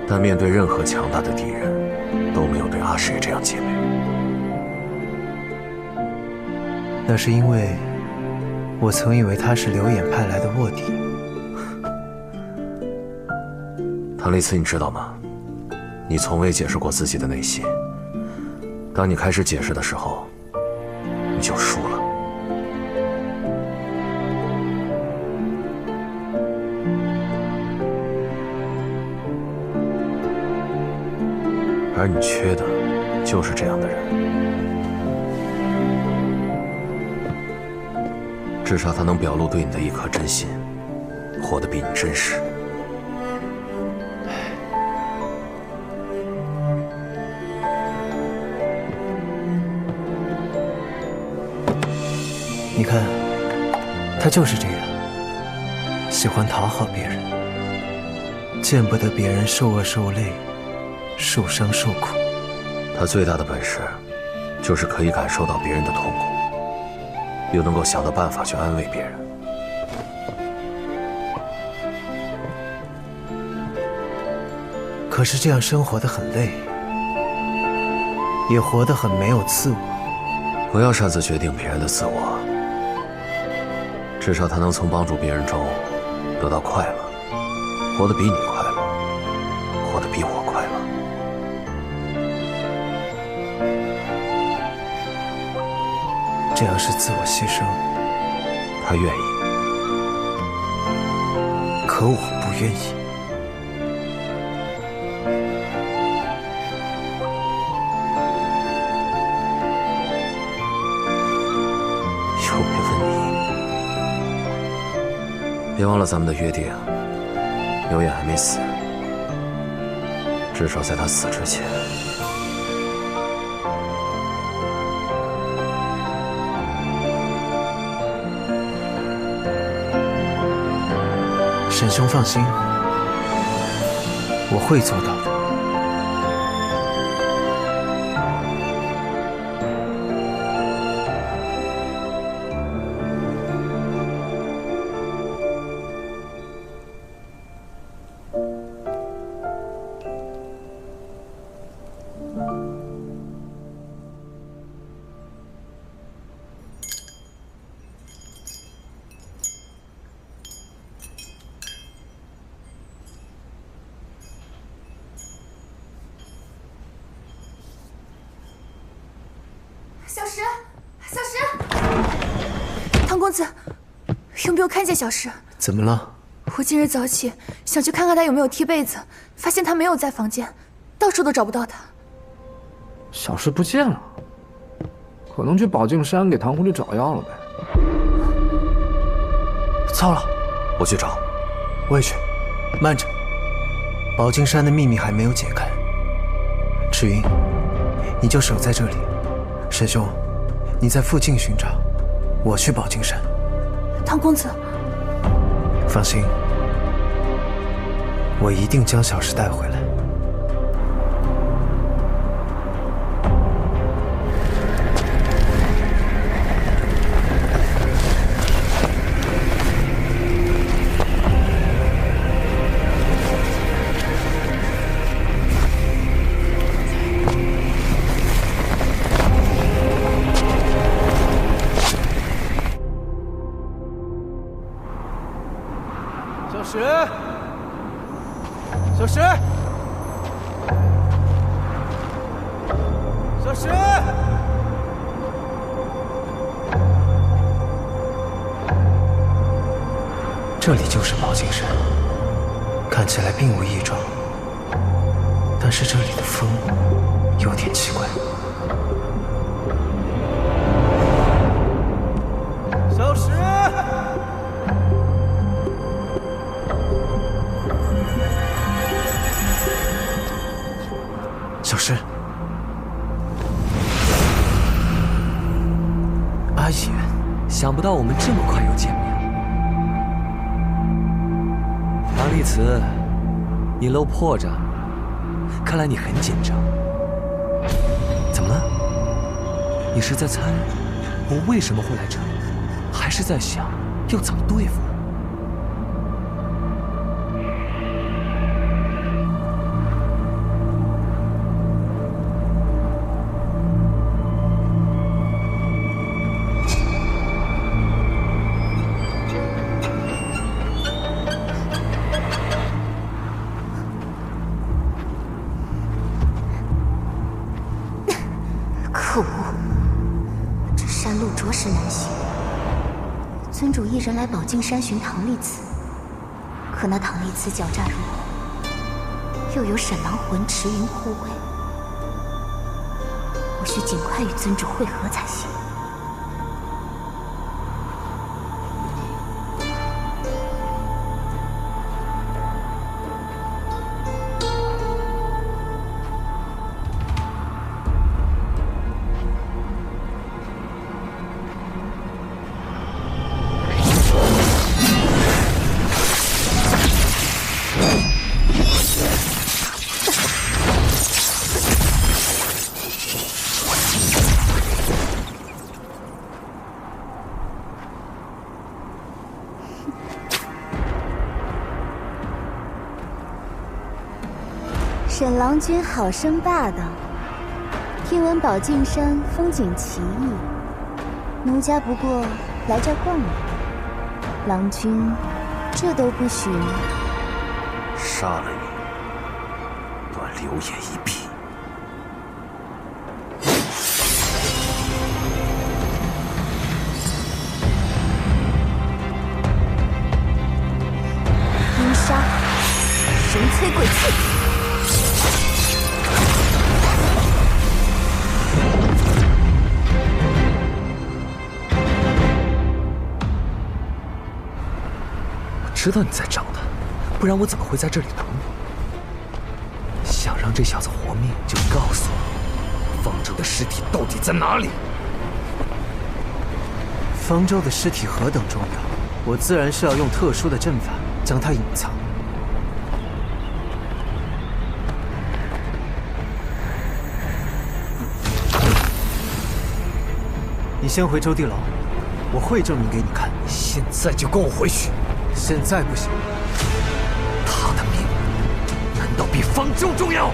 但面对任何强大的敌人，都没有对阿谁这样戒备。那是因为我曾以为他是刘演派来的卧底。唐丽慈，你知道吗？你从未解释过自己的内心。当你开始解释的时候，你就输了。而你缺的，就是这样的人。至少他能表露对你的一颗真心，活得比你真实。你看，他就是这样，喜欢讨好别人，见不得别人受饿受累、受伤受苦。他最大的本事，就是可以感受到别人的痛苦，又能够想到办法去安慰别人。可是这样生活得很累，也活得很没有自我。不要擅自决定别人的自我，至少他能从帮助别人中得到快乐，活得比你快乐，活得比我快乐。这样是自我牺牲，他愿意，可我不愿意。又没问你，别忘了咱们的约定，刘烨还没死，至少在他死之前。沈兄放心，我会做到的。小石，小石，唐公子，有没有看见小石？怎么了？我今日早起想去看看他有没有踢被子，发现他没有在房间，到处都找不到他。小石不见了，可能去宝镜山给唐狐狸找药了呗。糟了，我去找。我也去。慢着，宝镜山的秘密还没有解开。赤云，你就守在这里。沈兄，你在附近寻找，我去宝镜山。唐公子，放心，我一定将小石带回来。小石，小石，小石！这里就是宝镜山，看起来并无异状，但是这里的风有点奇怪。小石！小石，阿野，想不到我们这么快又见面。唐丽慈，你露破绽了，看来你很紧张。怎么了？你是在猜我为什么会来这里，还是在想要怎么对付我？可恶，这山路着实难行。尊主一人来宝镜山寻唐丽慈，可那唐丽慈狡诈如火，又有沈狼魂驰云护卫，我需尽快与尊主会合才行。沈郎君好生霸道，听闻宝镜山风景奇异，奴家不过来这儿逛逛。郎君，这都不许吗？杀了你，断流言一臂。阴杀，神催鬼泣。知道你在找他，不然我怎么会在这里等你？想让这小子活命，就告诉我，方舟的尸体到底在哪里？方舟的尸体何等重要，我自然是要用特殊的阵法将它隐藏。你先回州地牢，我会证明给你看。现在就跟我回去。现在不行，他的命难道比方舟重要？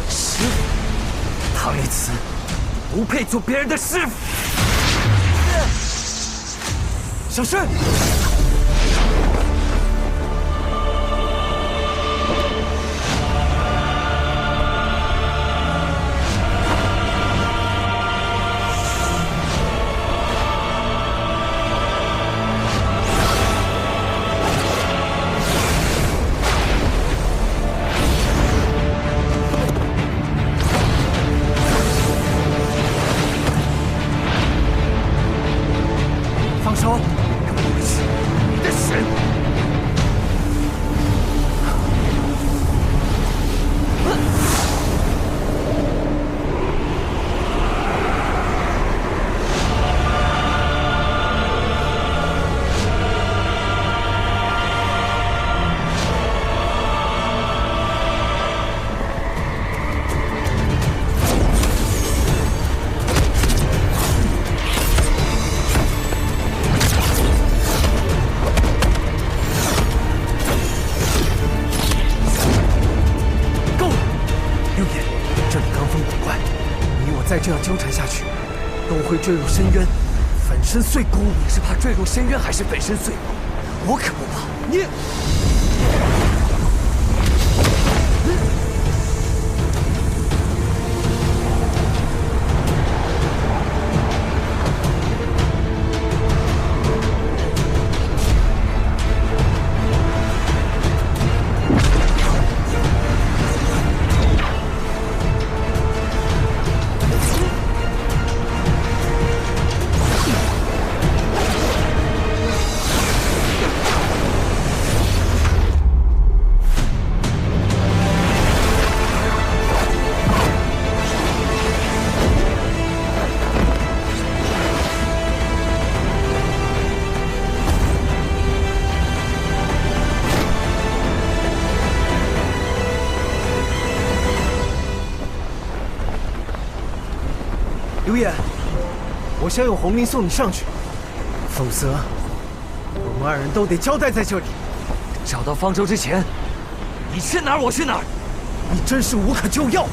师傅，唐一慈不配做别人的师傅。小申。再这样纠缠下去，都会坠入深渊，粉身碎骨。你是怕坠入深渊，还是粉身碎骨？我可不怕。你。刘琰，我想用红绫送你上去，否则我们二人都得交代在这里。找到方舟之前，你去哪儿我去哪儿。你真是无可救药。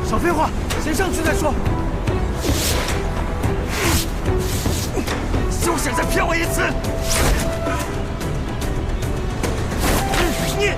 少废话，先上去再说。休想再骗我一次！你。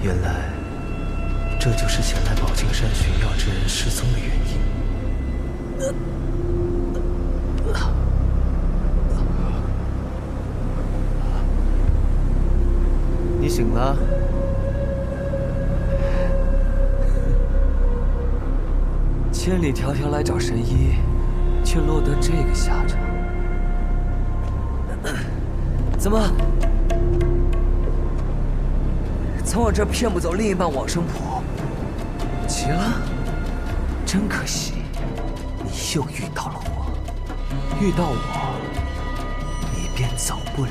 原来，这就是前来宝镜山寻药之人失踪的原因。你醒了？千里迢迢来找神医，却落得这个下场。怎么？从我这儿骗不走另一半往生谱？奇了，真可惜，你又遇到了我。遇到我，你便走不了。